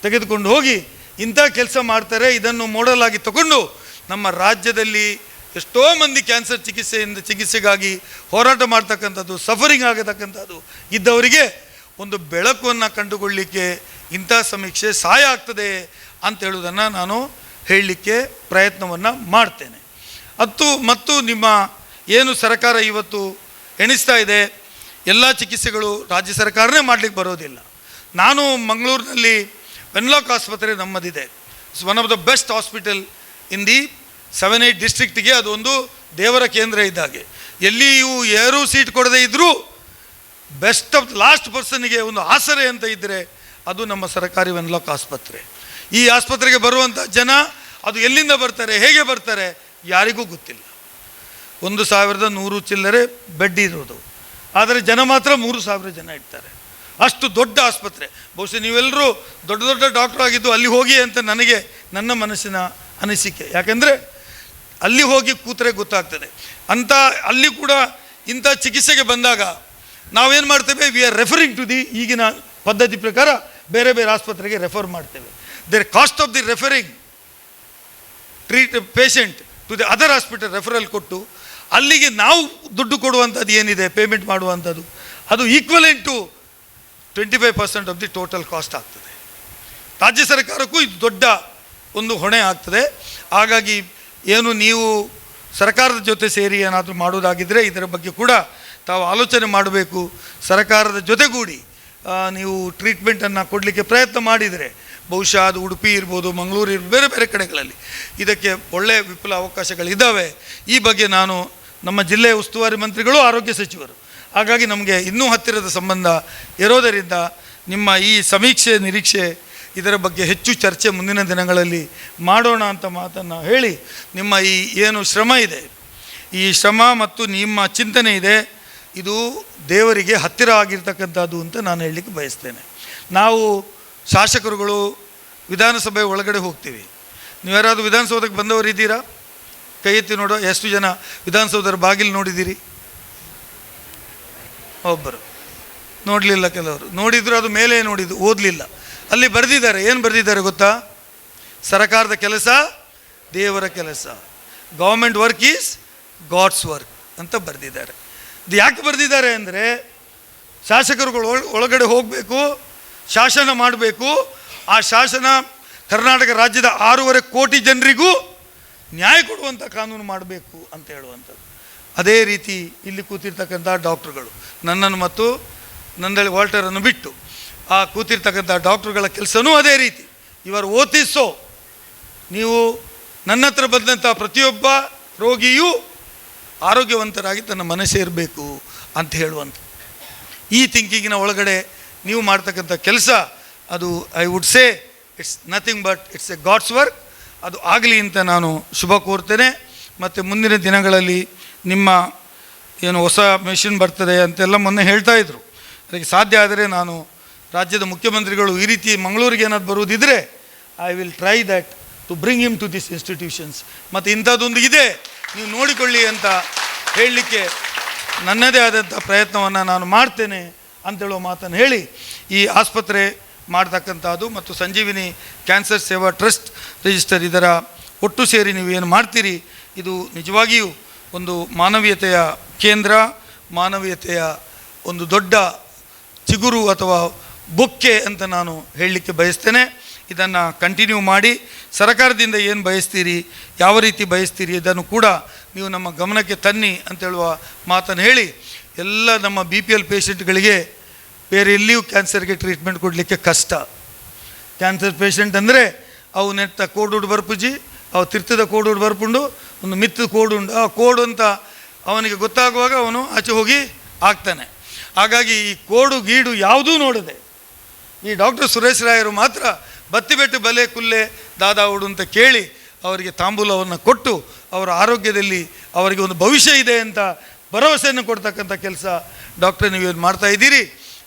ತೆಗೆದುಕೊಂಡು ಹೋಗಿ ಇಂಥ ಕೆಲಸ ಮಾಡ್ತಾರೆ, ಇದನ್ನು ಮಾಡಲ್ ಆಗಿ ತಗೊಂಡು ನಮ್ಮ ರಾಜ್ಯದಲ್ಲಿ ಎಷ್ಟೋ ಮಂದಿ ಕ್ಯಾನ್ಸರ್ ಚಿಕಿತ್ಸೆಗಾಗಿ ಹೋರಾಟ ಮಾಡ್ತಕ್ಕಂಥದ್ದು, ಸಫರಿಂಗ್ ಆಗತಕ್ಕಂಥದ್ದು ಇದ್ದವರಿಗೆ ಒಂದು ಬೆಳಕನ್ನು ಕಂಡುಕೊಳ್ಳಲಿಕ್ಕೆ ಇಂಥ ಸಮೀಕ್ಷೆ ಸಹಾಯ ಆಗ್ತದೆ ಅಂತ ಹೇಳುವುದನ್ನು ನಾನು ಹೇಳಲಿಕ್ಕೆ ಪ್ರಯತ್ನವನ್ನು ಮಾಡ್ತೇನೆ. ಮತ್ತು ನಿಮ್ಮ ಏನು ಸರ್ಕಾರ ಇವತ್ತು ಎಣಿಸ್ತಾ ಇದೆ, ಎಲ್ಲ ಚಿಕಿತ್ಸೆಗಳು ರಾಜ್ಯ ಸರ್ಕಾರನೇ ಮಾಡಲಿಕ್ಕೆ ಬರೋದಿಲ್ಲ. ನಾನು ಮಂಗಳೂರಿನಲ್ಲಿ ವೆನ್ಲಾಕ್ ಆಸ್ಪತ್ರೆ ನಮ್ಮದಿದೆ. It's one of the best hospital in the 7-8 ಡಿಸ್ಟ್ರಿಕ್ಟಿಗೆ. ಅದು ಒಂದು ದೇವರ ಕೇಂದ್ರ ಇದ್ದಾಗೆ. ಎಲ್ಲಿಯೂ ಯಾರೂ ಸೀಟ್ ಕೊಡದೇ ಇದ್ದರೂ ಬೆಸ್ಟ್ ಆಫ್ ಲಾಸ್ಟ್ ಪರ್ಸನ್ನಿಗೆ ಒಂದು ಆಸರೆ ಅಂತ ಇದ್ದರೆ ಅದು ನಮ್ಮ ಸರ್ಕಾರಿ ವೆನ್ಲಾಕ್ ಆಸ್ಪತ್ರೆ. ಈ ಆಸ್ಪತ್ರೆಗೆ ಬರುವಂಥ ಜನ ಅದು ಎಲ್ಲಿಂದ ಬರ್ತಾರೆ, ಹೇಗೆ ಬರ್ತಾರೆ ಯಾರಿಗೂ ಗೊತ್ತಿಲ್ಲ. 1100 ಚಿಲ್ಲರೆ ಬೆಡ್ ಇರೋದು, ಆದರೆ ಜನ ಮಾತ್ರ 3000 ಜನ ಇರ್ತಾರೆ. ಅಷ್ಟು ದೊಡ್ಡ ಆಸ್ಪತ್ರೆ. ಬಹುಶಃ ನೀವೆಲ್ಲರೂ ದೊಡ್ಡ ದೊಡ್ಡ ಡಾಕ್ಟ್ರ್ ಆಗಿದ್ದು ಅಲ್ಲಿ ಹೋಗಿ ಅಂತ ನನ್ನ ಮನಸ್ಸಿನ ಅನಿಸಿಕೆ. ಯಾಕೆಂದರೆ ಅಲ್ಲಿ ಹೋಗಿ ಕೂತರೆ ಗೊತ್ತಾಗ್ತದೆ. ಅಲ್ಲಿ ಕೂಡ ಇಂಥ ಚಿಕಿತ್ಸೆಗೆ ಬಂದಾಗ ನಾವೇನು ಮಾಡ್ತೇವೆ, we are referring to the ಈಗಿನ ಪದ್ಧತಿ ಪ್ರಕಾರ ಬೇರೆ ಬೇರೆ ಆಸ್ಪತ್ರೆಗೆ ರೆಫರ್ ಮಾಡ್ತೇವೆ. Their cost of the referring patient to the other hospital referral ಕೊಟ್ಟು ಅಲ್ಲಿಗೆ ನಾವು ದುಡ್ಡು ಕೊಡುವಂಥದ್ದು ಏನಿದೆ, ಪೇಮೆಂಟ್ ಮಾಡುವಂಥದ್ದು, ಅದು equivalent to 25% of the total cost ಆಗ್ತದೆ. ರಾಜ್ಯ ಸರ್ಕಾರಕ್ಕೂ ಇದು ದೊಡ್ಡ ಒಂದು ಹೊಣೆ ಆಗ್ತದೆ. ಹಾಗಾಗಿ ಏನು ನೀವು ಸರ್ಕಾರದ ಜೊತೆ ಸೇರಿ ಏನಾದರೂ ಮಾಡೋದಾಗಿದ್ದರೆ ಇದರ ಬಗ್ಗೆ ಕೂಡ ತಾವು ಆಲೋಚನೆ ಮಾಡಬೇಕು. ಸರ್ಕಾರದ ಜೊತೆಗೂಡಿ ನೀವು ಟ್ರೀಟ್ಮೆಂಟನ್ನು ಕೊಡಲಿಕ್ಕೆ ಪ್ರಯತ್ನ ಮಾಡಿದರೆ ಬಹುಶಃ ಅದು ಉಡುಪಿ ಇರ್ಬೋದು, ಮಂಗಳೂರು ಇರ್ಬೋದು, ಬೇರೆ ಬೇರೆ ಕಡೆಗಳಲ್ಲಿ ಇದಕ್ಕೆ ಒಳ್ಳೆಯ ವಿಪುಲ ಅವಕಾಶಗಳಿದ್ದಾವೆ. ಈ ಬಗ್ಗೆ ನಾನು ನಮ್ಮ ಜಿಲ್ಲೆಯ ಉಸ್ತುವಾರಿ ಮಂತ್ರಿಗಳು, ಆರೋಗ್ಯ ಸಚಿವರು, ಹಾಗಾಗಿ ನಮಗೆ ಇನ್ನೂ ಹತ್ತಿರದ ಸಂಬಂಧ ಇರೋದರಿಂದ ನಿಮ್ಮ ಈ ಸಮೀಕ್ಷೆ ನಿರೀಕ್ಷೆ ಇದರ ಬಗ್ಗೆ ಹೆಚ್ಚು ಚರ್ಚೆ ಮುಂದಿನ ದಿನಗಳಲ್ಲಿ ಮಾಡೋಣ ಅಂತ ಮಾತನ್ನು ಹೇಳಿ, ನಿಮ್ಮ ಈ ಏನು ಶ್ರಮ ಇದೆ, ಈ ಶ್ರಮ ಮತ್ತು ನಿಮ್ಮ ಚಿಂತನೆ ಇದೆ, ಇದು ದೇವರಿಗೆ ಹತ್ತಿರ ಆಗಿರ್ತಕ್ಕಂಥದ್ದು ಅಂತ ನಾನು ಹೇಳಲಿಕ್ಕೆ ಬಯಸ್ತೇನೆ. ನಾವು ಶಾಸಕರುಗಳು ವಿಧಾನಸಭೆ ಒಳಗಡೆ ಹೋಗ್ತೀವಿ. ನೀವು ಯಾರಾದರೂ ವಿಧಾನಸೌಧಕ್ಕೆ ಬಂದವರು ಇದ್ದೀರಾ? ಕೈ ಎತ್ತಿ ನೋಡೋ. ಎಷ್ಟು ಜನ ವಿಧಾನಸೌಧರ ಬಾಗಿಲು ನೋಡಿದ್ದೀರಿ? ಒಬ್ಬರು ನೋಡಲಿಲ್ಲ, ಕೆಲವರು ನೋಡಿದ್ರು, ಅದು ಮೇಲೆ ನೋಡಿದ್ದು, ಓದಲಿಲ್ಲ. ಅಲ್ಲಿ ಬರೆದಿದ್ದಾರೆ, ಏನು ಬರೆದಿದ್ದಾರೆ ಗೊತ್ತಾ? ಸರ್ಕಾರದ ಕೆಲಸ ದೇವರ ಕೆಲಸ, government work is God's work ಅಂತ ಬರೆದಿದ್ದಾರೆ. ಇದು ಯಾಕೆ ಬರೆದಿದ್ದಾರೆ ಅಂದರೆ, ಶಾಸಕರುಗಳು ಒಳಗಡೆ ಹೋಗಬೇಕು, ಶಾಸನ ಮಾಡಬೇಕು, ಆ ಶಾಸನ ಕರ್ನಾಟಕ ರಾಜ್ಯದ 6.5 ಕೋಟಿ ಜನರಿಗೂ ನ್ಯಾಯ ಕೊಡುವಂಥ ಕಾನೂನು ಮಾಡಬೇಕು ಅಂತ ಹೇಳುವಂಥದ್ದು. ಅದೇ ರೀತಿ ಇಲ್ಲಿ ಕೂತಿರ್ತಕ್ಕಂಥ ಡಾಕ್ಟ್ರುಗಳು, ನನ್ನನ್ನು ಮತ್ತು ನಂದಳಿ ವಾಲ್ಟರನ್ನು ಬಿಟ್ಟು ಆ ಕೂತಿರ್ತಕ್ಕಂಥ ಡಾಕ್ಟ್ರುಗಳ ಕೆಲಸನೂ ಅದೇ ರೀತಿ. ಇವರು ಓದಿಸೋ, ನೀವು ನನ್ನ ಹತ್ರ ಬಂದಂಥ ಪ್ರತಿಯೊಬ್ಬ ರೋಗಿಯೂ ಆರೋಗ್ಯವಂತರಾಗಿ ತನ್ನ ಮನೆ ಸೇರಬೇಕು ಅಂತ ಹೇಳುವಂಥ ಈ ಥಿಂಕಿಂಗಿನ ಒಳಗಡೆ ನೀವು ಮಾಡ್ತಕ್ಕಂಥ ಕೆಲಸ, ಅದು I would say it's nothing but it's a God's work. ಅದು ಆಗಲಿ ಅಂತ ನಾನು ಶುಭ ಕೋರ್ತೇನೆ. ಮತ್ತು ಮುಂದಿನ ದಿನಗಳಲ್ಲಿ ನಿಮ್ಮ ಏನು ಹೊಸ ಮೆಷಿನ್ ಬರ್ತದೆ ಅಂತೆಲ್ಲ ಮೊನ್ನೆ ಹೇಳ್ತಾಯಿದ್ರು. ಅದಕ್ಕೆ ಸಾಧ್ಯ ಆದರೆ ನಾನು ರಾಜ್ಯದ ಮುಖ್ಯಮಂತ್ರಿಗಳು ಈ ರೀತಿ ಮಂಗಳೂರಿಗೆ ಏನಾದ್ರು ಬರುವುದಿದ್ದರೆ I will try that to bring him to this institutions. ಮತ್ತು ಇಂಥದ್ದೊಂದು ಇದೆ, ನೀವು ನೋಡಿಕೊಳ್ಳಿ ಅಂತ ಹೇಳಲಿಕ್ಕೆ ನನ್ನದೇ ಆದಂಥ ಪ್ರಯತ್ನವನ್ನು ನಾನು ಮಾಡ್ತೇನೆ ಅಂತೇಳುವ ಮಾತನ್ನು ಹೇಳಿ, ಈ ಆಸ್ಪತ್ರೆ ಮಾಡ್ತಕ್ಕಂಥದ್ದು ಮತ್ತು ಸಂಜೀವಿನಿ ಕ್ಯಾನ್ಸರ್ ಸೇವಾ ಟ್ರಸ್ಟ್ ರಿಜಿಸ್ಟರ್ ಇದರ ಒಟ್ಟು ಸೇರಿ ನೀವು ಏನು ಮಾಡ್ತೀರಿ, ಇದು ನಿಜವಾಗಿಯೂ ಒಂದು ಮಾನವೀಯತೆಯ ಕೇಂದ್ರ, ಮಾನವೀಯತೆಯ ಒಂದು ದೊಡ್ಡ ಚಿಗುರು ಅಥವಾ ಬೊಕ್ಕೆ ಅಂತ ನಾನು ಹೇಳಲಿಕ್ಕೆ ಬಯಸ್ತೇನೆ. ಇದನ್ನು ಕಂಟಿನ್ಯೂ ಮಾಡಿ, ಸರ್ಕಾರದಿಂದ ಏನು ಬಯಸ್ತೀರಿ, ಯಾವ ರೀತಿ ಬಯಸ್ತೀರಿ ಇದನ್ನು ಕೂಡ ನೀವು ನಮ್ಮ ಗಮನಕ್ಕೆ ತನ್ನಿ ಅಂತೇಳುವ ಮಾತನ್ನು ಹೇಳಿ, ಎಲ್ಲ ನಮ್ಮ BPL ಪೇಷಂಟ್ಗಳಿಗೆ ಬೇರೆ ಎಲ್ಲಿಯೂ ಕ್ಯಾನ್ಸರ್ಗೆ ಟ್ರೀಟ್ಮೆಂಟ್ ಕೊಡಲಿಕ್ಕೆ ಕಷ್ಟ. ಕ್ಯಾನ್ಸರ್ ಪೇಷಂಟ್ ಅಂದರೆ ಅವು ನೆಟ್ಟ ಕೋಡುಡು ಬರ್ಪುಜಿ, ಅವು ತಿರ್ತದ ಕೋಡುಡು ಬರ್ಪುಂಡು, ಒಂದು ಮಿತ್ತು ಕೋಡುಂಡು, ಆ ಕೋಡು ಅಂತ ಅವನಿಗೆ ಗೊತ್ತಾಗುವಾಗ ಅವನು ಆಚೆ ಹೋಗಿ ಆಗ್ತಾನೆ. ಹಾಗಾಗಿ ಈ ಕೋಡು ಗೀಡು ಯಾವುದೂ ನೋಡದೆ ಈ ಡಾಕ್ಟರ್ ಸುರೇಶ್ ರಾಯರು ಮಾತ್ರ ಬತ್ತಿಬೆಟ್ಟು ಬಲೆ ಕುಲ್ಲೆ ದಾದಾ ಉಡು ಅಂತ ಕೇಳಿ ಅವರಿಗೆ ತಾಂಬೂಲವನ್ನು ಕೊಟ್ಟು ಅವರ ಆರೋಗ್ಯದಲ್ಲಿ ಅವರಿಗೆ ಒಂದು ಭವಿಷ್ಯ ಇದೆ ಅಂತ ಭರವಸೆಯನ್ನು ಕೊಡ್ತಕ್ಕಂಥ ಕೆಲಸ ಡಾಕ್ಟರ್ ನೀವೇನು ಮಾಡ್ತಾ ಇದ್ದೀರಿ.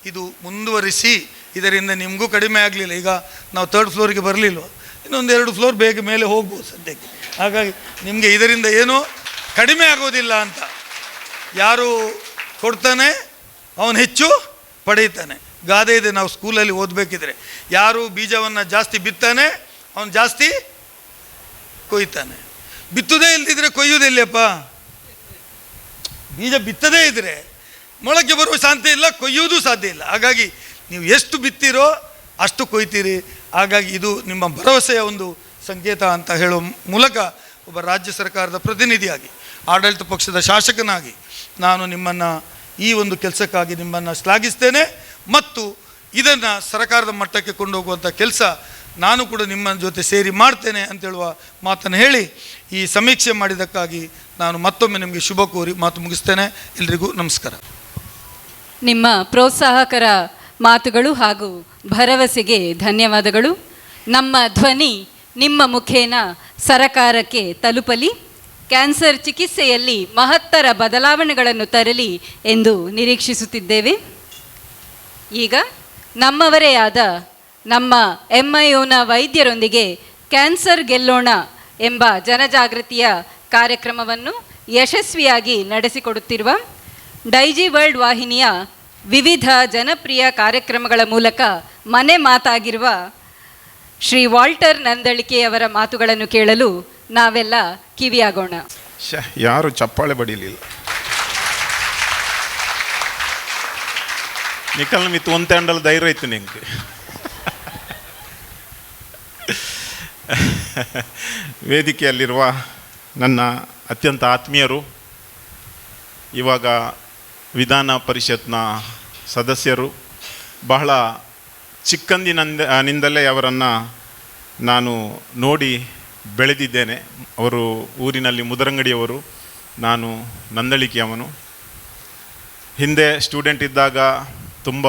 ಇದು ಮುಂದುವರಿಸಿ, ಇದರಿಂದ ನಿಮಗೂ ಕಡಿಮೆ ಆಗಲಿಲ್ಲ. ಈಗ ನಾವು 3rd ಫ್ಲೋರಿಗೆ ಬರಲಿಲ್ಲ, ಇನ್ನೊಂದು 2 ಫ್ಲೋರ್ ಬೇಗ ಮೇಲೆ ಹೋಗ್ಬೋದು ಸದ್ಯಕ್ಕೆ. ಹಾಗಾಗಿ ನಿಮಗೆ ಇದರಿಂದ ಏನೂ ಕಡಿಮೆ ಆಗೋದಿಲ್ಲ ಅಂತ. ಯಾರು ಕೊಡ್ತಾನೆ ಅವನು ಹೆಚ್ಚು ಪಡೀತಾನೆ. ಗಾದೆ ಇದೆ, ನಾವು ಸ್ಕೂಲಲ್ಲಿ ಓದಬೇಕಿದ್ರೆ, ಯಾರು ಬೀಜವನ್ನು ಜಾಸ್ತಿ ಬಿತ್ತಾನೆ ಅವನು ಜಾಸ್ತಿ ಕೊಯ್ತಾನೆ. ಬಿತ್ತುದೇ ಇಲ್ದಿದ್ರೆ ಕೊಯ್ಯುವುದಿಲ್ಲಪ್ಪ. ಬೀಜ ಬಿತ್ತದೇ ಇದ್ದರೆ ಮೊಳಕೆ ಬರುವ ಸಾಧ್ಯ ಇಲ್ಲ, ಕೊಯ್ಯುವುದೂ ಸಾಧ್ಯ ಇಲ್ಲ. ಹಾಗಾಗಿ ನೀವು ಎಷ್ಟು ಬಿತ್ತೀರೋ ಅಷ್ಟು ಕೊಯ್ತೀರಿ. ಹಾಗಾಗಿ ಇದು ನಿಮ್ಮ ಭರವಸೆಯ ಒಂದು ಸಂಕೇತ ಅಂತ ಹೇಳೋ ಮೂಲಕ ಒಬ್ಬ ರಾಜ್ಯ ಸರ್ಕಾರದ ಪ್ರತಿನಿಧಿಯಾಗಿ, ಆಡಳಿತ ಪಕ್ಷದ ಶಾಸಕನಾಗಿ ನಾನು ನಿಮ್ಮನ್ನು ಈ ಒಂದು ಕೆಲಸಕ್ಕಾಗಿ ನಿಮ್ಮನ್ನು ಶ್ಲಾಘಿಸ್ತೇನೆ. ಮತ್ತು ಇದನ್ನು ಸರ್ಕಾರದ ಮಟ್ಟಕ್ಕೆ ಕೊಂಡೋಗುವಂಥ ಕೆಲಸ ನಾನು ಕೂಡ ನಿಮ್ಮ ಜೊತೆ ಸೇರಿ ಮಾಡ್ತೇನೆ ಅಂತೇಳುವ ಮಾತನ್ನು ಹೇಳಿ, ಈ ಸಮೀಕ್ಷೆ ಮಾಡಿದ್ದಕ್ಕಾಗಿ ನಾನು ಮತ್ತೊಮ್ಮೆ ನಿಮಗೆ ಶುಭ ಕೋರಿ ಮಾತು ಮುಗಿಸ್ತೇನೆ. ಎಲ್ರಿಗೂ ನಮಸ್ಕಾರ. ನಿಮ್ಮ ಪ್ರೋತ್ಸಾಹಕರ ಮಾತುಗಳು ಹಾಗೂ ಭರವಸೆಗೆ ಧನ್ಯವಾದಗಳು. ನಮ್ಮ ಧ್ವನಿ ನಿಮ್ಮ ಮುಖೇನ ಸರಕಾರಕ್ಕೆ ತಲುಪಲಿ, ಕ್ಯಾನ್ಸರ್ ಚಿಕಿತ್ಸೆಯಲ್ಲಿ ಮಹತ್ತರ ಬದಲಾವಣೆಗಳನ್ನು ತರಲಿ ಎಂದು ನಿರೀಕ್ಷಿಸುತ್ತಿದ್ದೇವೆ. ಈಗ ನಮ್ಮವರೇ ಆದ ನಮ್ಮ MIOನ ವೈದ್ಯರೊಂದಿಗೆ ಕ್ಯಾನ್ಸರ್ ಗೆಲ್ಲೋಣ ಎಂಬ ಜನಜಾಗೃತಿಯ ಕಾರ್ಯಕ್ರಮವನ್ನು ಯಶಸ್ವಿಯಾಗಿ ನಡೆಸಿಕೊಡುತ್ತಿರುವ ಡೈಜಿ ವರ್ಲ್ಡ್ ವಾಹಿನಿಯ ವಿವಿಧ ಜನಪ್ರಿಯ ಕಾರ್ಯಕ್ರಮಗಳ ಮೂಲಕ ಮನೆ ಮಾತಾಗಿರುವ ಶ್ರೀ ವಾಲ್ಟರ್ ನಂದಳಿಕೆಯವರ ಮಾತುಗಳನ್ನು ಕೇಳಲು ನಾವೆಲ್ಲ ಕಿವಿಯಾಗೋಣ. ಯಾರು ಚಪ್ಪಾಳೆ ಬಡಿಲಿಲ್ಲ. ನಿಖಲ್ ಮಿತ್ ಒಂದು ತಂಡಲ್ ಧೈರ್ಯ ಇತ್ತು ನಿಂಗೆ. ವೇದಿಕೆಯಲ್ಲಿರುವ ನನ್ನ ಅತ್ಯಂತ ಆತ್ಮೀಯರು, ಇವಾಗ ವಿಧಾನ ಪರಿಷತ್ನ ಸದಸ್ಯರು, ಬಹಳ ಚಿಕ್ಕಂದಿನಿಂದಲೇ ಅವರನ್ನು ನಾನು ನೋಡಿ ಬೆಳೆದಿದ್ದೇನೆ. ಅವರು ಊರಿನಲ್ಲಿ ಮುದರಂಗಡಿಯವರು, ನಾನು ನಂದಳಿಕೆಯವನು. ಹಿಂದೆ ಸ್ಟೂಡೆಂಟ್ ಇದ್ದಾಗ ತುಂಬ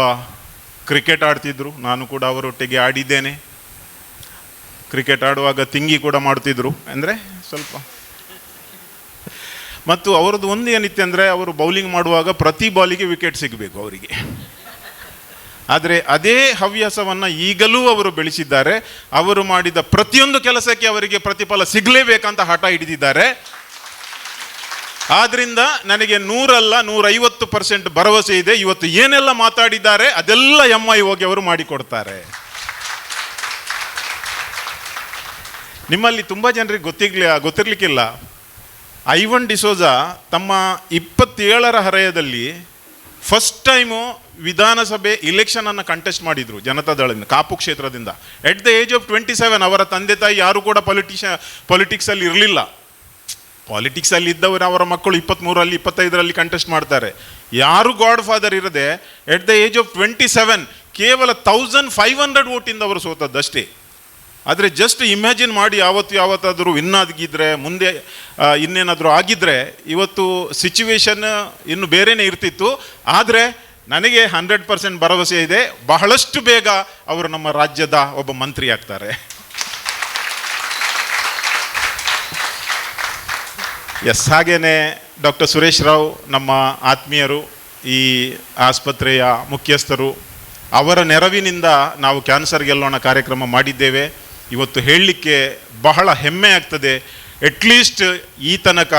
ಕ್ರಿಕೆಟ್ ಆಡ್ತಿದ್ರು, ನಾನು ಕೂಡ ಅವರೊಟ್ಟಿಗೆ ಆಡಿದ್ದೇನೆ. ಕ್ರಿಕೆಟ್ ಆಡುವಾಗ ತಿಂಗಿ ಕೂಡ ಮಾಡ್ತಿದ್ರು, ಅಂದರೆ ಸ್ವಲ್ಪ. ಮತ್ತು ಅವರದ್ದು ಒಂದು ಏನಿತ್ತು ಅಂದರೆ, ಅವರು ಬೌಲಿಂಗ್ ಮಾಡುವಾಗ ಪ್ರತಿ ಬಾಲಿಗೆ ವಿಕೆಟ್ ಸಿಗಬೇಕು ಅವರಿಗೆ. ಆದರೆ ಅದೇ ಹವ್ಯಾಸವನ್ನು ಈಗಲೂ ಅವರು ಬೆಳೆಸಿದ್ದಾರೆ. ಅವರು ಮಾಡಿದ ಪ್ರತಿಯೊಂದು ಕೆಲಸಕ್ಕೆ ಅವರಿಗೆ ಪ್ರತಿಫಲ ಸಿಗಲೇಬೇಕಂತ ಹಠ ಹಿಡಿದಿದ್ದಾರೆ. ಆದ್ದರಿಂದ ನನಗೆ 100 ಅಲ್ಲ 150% ಭರವಸೆ ಇದೆ. ಇವತ್ತು ಏನೆಲ್ಲ ಮಾತಾಡಿದ್ದಾರೆ ಅದೆಲ್ಲ MIOಗೆ ಅವರು ಮಾಡಿಕೊಡ್ತಾರೆ. ನಿಮ್ಮಲ್ಲಿ ತುಂಬ ಜನರಿಗೆ ಗೊತ್ತಿರಲಿಕ್ಕಿಲ್ಲ, ಐವನ್ ಡಿಸೋಜಾ ತಮ್ಮ 27ರ ಹರೆಯದಲ್ಲಿ ಫಸ್ಟ್ ಟೈಮು ವಿಧಾನಸಭೆ ಇಲೆಕ್ಷನನ್ನು ಕಂಟೆಸ್ಟ್ ಮಾಡಿದರು ಜನತಾದಳದಿಂದ, ಕಾಪು ಕ್ಷೇತ್ರದಿಂದ. ಎಟ್ ದ ಏಜ್ ಆಫ್ 27 ಅವರ ತಂದೆ ತಾಯಿ ಯಾರು ಕೂಡ ಪೊಲಿಟಿಕ್ಸಲ್ಲಿ ಇರಲಿಲ್ಲ. ಪಾಲಿಟಿಕ್ಸಲ್ಲಿ ಇದ್ದವರು ಅವರ ಮಕ್ಕಳು 23ರಲ್ಲಿ 25ರಲ್ಲಿ ಕಂಟೆಸ್ಟ್ ಮಾಡ್ತಾರೆ. ಯಾರು ಗಾಡ್ ಫಾದರ್ ಇರದೆ ಎಟ್ ದ ಏಜ್ ಆಫ್ 27 ಕೇವಲ 1500 ವೋಟಿಂದ ಅವರು ಸೋತದ್ದಷ್ಟೇ. ಆದರೆ ಜಸ್ಟ್ ಇಮ್ಯಾಜಿನ್ ಮಾಡಿ, ಯಾವತ್ತಾದರೂ ವಿನ್ ಆಗಿದ್ದರೆ, ಮುಂದೆ ಇನ್ನೇನಾದರೂ ಆಗಿದ್ದರೆ ಇವತ್ತು ಸಿಚುವೇಶನ್ ಇನ್ನು ಬೇರೆಯೇ ಇರ್ತಿತ್ತು. ಆದರೆ ನನಗೆ 100% ಭರವಸೆ ಇದೆ, ಬಹಳಷ್ಟು ಬೇಗ ಅವರು ನಮ್ಮ ರಾಜ್ಯದ ಒಬ್ಬ ಮಂತ್ರಿ ಆಗ್ತಾರೆ. ಎಸ್, ಹಾಗೇನೆ ಡಾಕ್ಟರ್ ಸುರೇಶ್ ರಾವ್ ನಮ್ಮ ಆತ್ಮೀಯರು, ಈ ಆಸ್ಪತ್ರೆಯ ಮುಖ್ಯಸ್ಥರು, ಅವರ ನೆರವಿನಿಂದ ನಾವು ಕ್ಯಾನ್ಸರ್ ಗೆಲ್ಲೋಣ ಕಾರ್ಯಕ್ರಮ ಮಾಡಿದ್ದೇವೆ. ಇವತ್ತು ಹೇಳಲಿಕ್ಕೆ ಬಹಳ ಹೆಮ್ಮೆ ಆಗ್ತದೆ. ಅಟ್ಲೀಸ್ಟ್ ಈ ತನಕ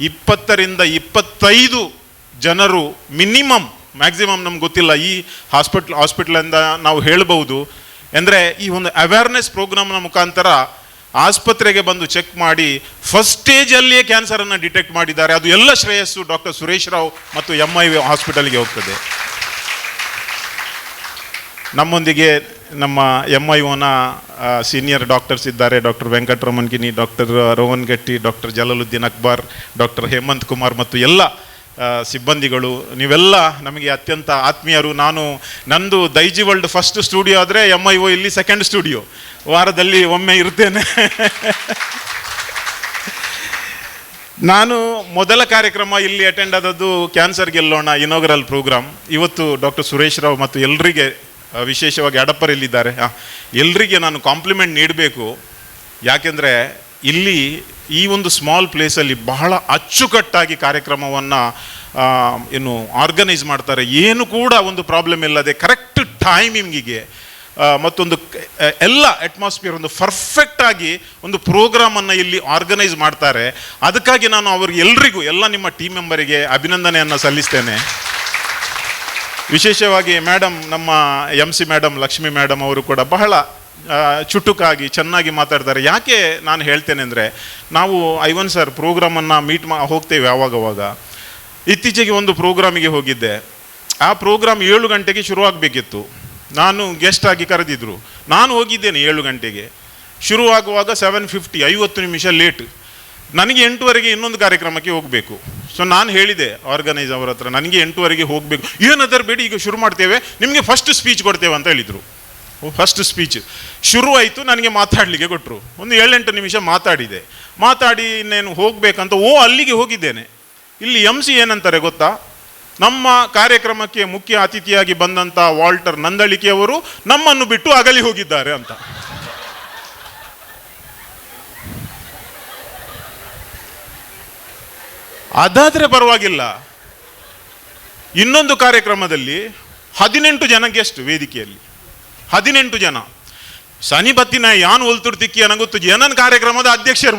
20ರಿಂದ 25 ಜನರು ಮಿನಿಮಮ್, ಮ್ಯಾಕ್ಸಿಮಮ್ ನಮ್ಗೆ ಗೊತ್ತಿಲ್ಲ, ಈ ಹಾಸ್ಪಿಟ್ಲಿಂದ ನಾವು ಹೇಳ್ಬೋದು ಅಂದರೆ ಈ ಒಂದು ಅವೇರ್ನೆಸ್ ಪ್ರೋಗ್ರಾಮ್ನ ಮುಖಾಂತರ ಆಸ್ಪತ್ರೆಗೆ ಬಂದು ಚೆಕ್ ಮಾಡಿ ಫಸ್ಟ್ ಸ್ಟೇಜಲ್ಲಿಯೇ ಕ್ಯಾನ್ಸರನ್ನು ಡಿಟೆಕ್ಟ್ ಮಾಡಿದ್ದಾರೆ. ಅದು ಎಲ್ಲ ಶ್ರೇಯಸ್ಸು ಡಾಕ್ಟರ್ ಸುರೇಶ್ ರಾವ್ ಮತ್ತು MIV ಹಾಸ್ಪಿಟಲ್ಗೆ ಹೋಗ್ತದೆ. ನಮ್ಮೊಂದಿಗೆ ನಮ್ಮ MIOನ ಸೀನಿಯರ್ ಡಾಕ್ಟರ್ಸ್ ಇದ್ದಾರೆ. ಡಾಕ್ಟರ್ ವೆಂಕಟರಮಣ್ ಗಿನಿ, ಡಾಕ್ಟರ್ ರೋಹನ್ ಗಟ್ಟಿ, ಡಾಕ್ಟರ್ ಜಲಾಲುದ್ದೀನ್ ಅಕ್ಬರ್, ಡಾಕ್ಟರ್ ಹೇಮಂತ್ ಕುಮಾರ್ ಮತ್ತು ಎಲ್ಲ ಸಿಬ್ಬಂದಿಗಳು, ನೀವೆಲ್ಲ ನಮಗೆ ಅತ್ಯಂತ ಆತ್ಮೀಯರು. ನಂದು ದೈಜಿ ವರ್ಲ್ಡ್ ಫಸ್ಟ್ ಸ್ಟುಡಿಯೋ ಆದರೆ MIO ಇಲ್ಲಿ ಸೆಕೆಂಡ್ ಸ್ಟುಡಿಯೋ. ವಾರದಲ್ಲಿ ಒಮ್ಮೆ ಇರ್ತೇನೆ. ನಾನು ಮೊದಲ ಕಾರ್ಯಕ್ರಮ ಇಲ್ಲಿ ಅಟೆಂಡ್ ಆದದ್ದು ಕ್ಯಾನ್ಸರ್ ಗೆಲ್ಲೋಣ ಇನಾಗ್ರಲ್ ಪ್ರೋಗ್ರಾಮ್. ಇವತ್ತು ಡಾಕ್ಟರ್ ಸುರೇಶ್ ರಾವ್ ಮತ್ತು ಎಲ್ಲರಿಗೆ, ವಿಶೇಷವಾಗಿ ಅಡಪ್ಪರಲ್ಲಿದ್ದಾರೆ, ಎಲ್ರಿಗೆ ನಾನು ಕಾಂಪ್ಲಿಮೆಂಟ್ ನೀಡಬೇಕು. ಯಾಕೆಂದರೆ ಇಲ್ಲಿ ಈ ಒಂದು ಸ್ಮಾಲ್ ಪ್ಲೇಸಲ್ಲಿ ಬಹಳ ಅಚ್ಚುಕಟ್ಟಾಗಿ ಕಾರ್ಯಕ್ರಮವನ್ನು ಏನು ಆರ್ಗನೈಸ್ ಮಾಡ್ತಾರೆ. ಏನು ಕೂಡ ಒಂದು ಪ್ರಾಬ್ಲಮ್ ಇಲ್ಲದೆ ಕರೆಕ್ಟ್ ಟೈಮಿಂಗಿಗೆ ಮತ್ತೊಂದು ಎಲ್ಲ ಅಟ್ಮಾಸ್ಫಿಯರ್ ಒಂದು ಪರ್ಫೆಕ್ಟಾಗಿ ಒಂದು ಪ್ರೋಗ್ರಾಮನ್ನು ಇಲ್ಲಿ ಆರ್ಗನೈಸ್ ಮಾಡ್ತಾರೆ. ಅದಕ್ಕಾಗಿ ನಾನು ಅವ್ರಿಗೆ ಎಲ್ರಿಗೂ, ಎಲ್ಲ ನಿಮ್ಮ ಟೀಮ್ ಮೆಂಬರಿಗೆ ಅಭಿನಂದನೆಯನ್ನು ಸಲ್ಲಿಸ್ತೇನೆ. ವಿಶೇಷವಾಗಿ ಮೇಡಮ್, ನಮ್ಮ MC ಮೇಡಮ್, ಲಕ್ಷ್ಮಿ ಮೇಡಮ್ ಅವರು ಕೂಡ ಬಹಳ ಚುಟುಕಾಗಿ ಚೆನ್ನಾಗಿ ಮಾತಾಡ್ತಾರೆ. ಯಾಕೆ ನಾನು ಹೇಳ್ತೇನೆ ಅಂದರೆ, ನಾವು ಐವನ್ ಸರ್ ಪ್ರೋಗ್ರಾಮನ್ನು ಹೋಗ್ತೇವೆ ಆವಾಗವಾಗ. ಇತ್ತೀಚೆಗೆ ಒಂದು ಪ್ರೋಗ್ರಾಮಿಗೆ ಹೋಗಿದ್ದೆ. ಆ ಪ್ರೋಗ್ರಾಮ್ 7 ಗಂಟೆಗೆ ಶುರುವಾಗಬೇಕಿತ್ತು. ನಾನು ಗೆಸ್ಟ್ ಆಗಿ ಕರೆದಿದ್ರು. ನಾನು ಹೋಗಿದ್ದೇನೆ 7 ಗಂಟೆಗೆ. ಶುರುವಾಗುವಾಗ 7:50, 50 ನಿಮಿಷ ಲೇಟ್. ನನಗೆ 8:00ವರೆಗೆ ಇನ್ನೊಂದು ಕಾರ್ಯಕ್ರಮಕ್ಕೆ ಹೋಗಬೇಕು. ಸೊ ನಾನು ಹೇಳಿದೆ ಆರ್ಗನೈಸ್ ಅವರ ಹತ್ರ, ನನಗೆ 8:00ವರೆಗೆ ಹೋಗಬೇಕು. ಏನಾದರೂ ಬೇಡಿ, ಈಗ ಶುರು ಮಾಡ್ತೇವೆ, ನಿಮಗೆ ಫಸ್ಟ್ ಸ್ಪೀಚ್ ಕೊಡ್ತೇವೆ ಅಂತ ಹೇಳಿದರು. ಫಸ್ಟ್ ಸ್ಪೀಚ್ ಶುರುವಾಯಿತು. ನನಗೆ ಮಾತಾಡಲಿಕ್ಕೆ ಕೊಟ್ಟರು. ಒಂದು 7-8 ನಿಮಿಷ ಮಾತಾಡಿ ಇನ್ನೇನು ಹೋಗಬೇಕಂತ ಅಲ್ಲಿಗೆ ಹೋಗಿದ್ದೇನೆ. ಇಲ್ಲಿ MC ಏನಂತಾರೆ ಗೊತ್ತಾ, ನಮ್ಮ ಕಾರ್ಯಕ್ರಮಕ್ಕೆ ಮುಖ್ಯ ಅತಿಥಿಯಾಗಿ ಬಂದಂಥ ವಾಲ್ಟರ್ ನಂದಳಿಕೆಯವರು ನಮ್ಮನ್ನು ಬಿಟ್ಟು ಅಗಲಿ ಹೋಗಿದ್ದಾರೆ ಅಂತ. ಅದಾದರೆ ಪರವಾಗಿಲ್ಲ. ಇನ್ನೊಂದು ಕಾರ್ಯಕ್ರಮದಲ್ಲಿ 18 ಜನ ಗೆಸ್ಟ್ ವೇದಿಕೆಯಲ್ಲಿ, 18 ಜನ. ಶನಿ ಬತ್ತಿನ ಯಾನ್ ಒಲ್ತುಡ್ತಿಕ್ಕಿ ನನಗೊತ್ತು ಜನನ ಕಾರ್ಯಕ್ರಮದ ಅಧ್ಯಕ್ಷರು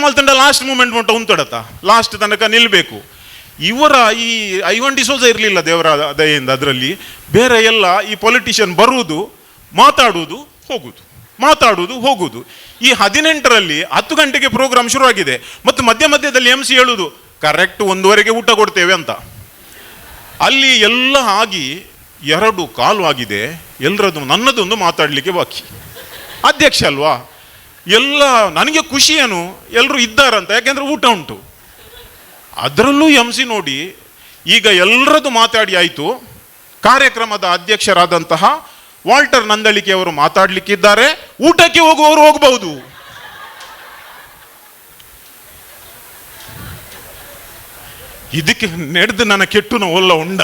ಮಲ್ತಂಡ ಲಾಸ್ಟ್ ಮೂಮೆಂಟ್ ಮೊಟ್ಟ ಉಂಟಡತ್ತ, ಲಾಸ್ಟ್ ತನಕ ನಿಲ್ಲಬೇಕು. ಇವರ ಈ ಐವನ್ ಡಿಸೋಜ ಇರಲಿಲ್ಲ ದೇವರ ದಯೆಯಿಂದ. ಅದರಲ್ಲಿ ಬೇರೆ ಎಲ್ಲ ಈ ಪೊಲಿಟಿಷಿಯನ್ ಬರುವುದು, ಮಾತಾಡುವುದು, ಹೋಗುವುದು. ಈ 18ರಲ್ಲಿ 10 ಗಂಟೆಗೆ ಪ್ರೋಗ್ರಾಮ್ ಶುರುವಾಗಿದೆ. ಮತ್ತು ಮಧ್ಯದಲ್ಲಿ MC ಹೇಳುವುದು, ಕರೆಕ್ಟ್ 1:15ಗೆ ಊಟ ಕೊಡ್ತೇವೆ ಅಂತ. ಅಲ್ಲಿ ಎಲ್ಲ ಆಗಿ 2 ಕಾಲು ಆಗಿದೆ. ಎಲ್ಲರದ್ದು ನನ್ನದೊಂದು ಮಾತಾಡಲಿಕ್ಕೆ ಬಾಕಿ. ಅಧ್ಯಕ್ಷ ಅಲ್ವಾ, ಎಲ್ಲ ನನಗೆ ಖುಷಿಯೇನು, ಎಲ್ಲರೂ ಇದ್ದಾರಂತ, ಯಾಕೆಂದರೆ ಊಟ ಉಂಟು. ಅದರಲ್ಲೂ MC ನೋಡಿ, ಈಗ ಎಲ್ಲರದ್ದು ಮಾತಾಡಿ ಆಯಿತು. ಕಾರ್ಯಕ್ರಮದ ಅಧ್ಯಕ್ಷರಾದಂತಹ ವಾಲ್ಟರ್ ನಂದಳಿಕೆ ಅವರು ಮಾತಾಡಲಿಕ್ಕಿದ್ದಾರೆ. ಊಟಕ್ಕೆ ಹೋಗುವವರು ಹೋಗಬಹುದು. ಇದಕ್ಕೆ ನಡೆದು ನನ್ನ ಕೆಟ್ಟುನ ಒಲ್ಲ ಉಂಡ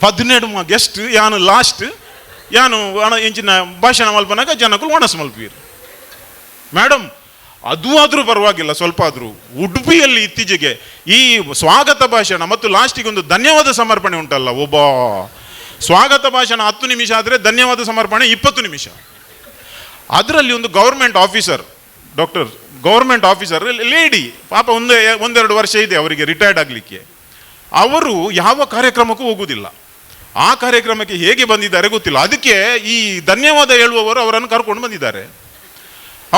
17 ಗೆಸ್ಟ್ ಯಾನು ಲಾಸ್ಟ್ ಯಾನು ಇಂಚಿನ ಭಾಷಣ ಮಲ್ಪನಾಗ ಜನಕ್ಕೂ ಒಣಸ್ ಮಲ್ಪೀರು. ಮೇಡಮ್, ಅದು ಆದರೂ ಪರವಾಗಿಲ್ಲ, ಸ್ವಲ್ಪ ಆದರೂ. ಉಡುಪಿಯಲ್ಲಿ ಇತ್ತೀಚೆಗೆ ಈ ಸ್ವಾಗತ ಭಾಷಣ ಮತ್ತು ಲಾಸ್ಟಿಗೆ ಒಂದು ಧನ್ಯವಾದ ಸಮರ್ಪಣೆ ಉಂಟಲ್ಲ, ಒಬ್ಬ ಸ್ವಾಗತ ಭಾಷಣ 10 ನಿಮಿಷ ಆದರೆ ಧನ್ಯವಾದ ಸಮರ್ಪಣೆ 20 ನಿಮಿಷ. ಅದರಲ್ಲಿ ಒಂದು ಗೌರ್ಮೆಂಟ್ ಆಫೀಸರ್ ಲೇಡಿ, ಪಾಪ ಒಂದೆರಡು ವರ್ಷ ಇದೆ ಅವರಿಗೆ ರಿಟೈರ್ಡ್ ಆಗಲಿಕ್ಕೆ. ಅವರು ಯಾವ ಕಾರ್ಯಕ್ರಮಕ್ಕೂ ಹೋಗುವುದಿಲ್ಲ. ಆ ಕಾರ್ಯಕ್ರಮಕ್ಕೆ ಹೇಗೆ ಬಂದಿದ್ದಾರೆ ಗೊತ್ತಿಲ್ಲ. ಅದಕ್ಕೆ ಈ ಧನ್ಯವಾದ ಹೇಳುವವರು ಅವರನ್ನು ಕರ್ಕೊಂಡು ಬಂದಿದ್ದಾರೆ.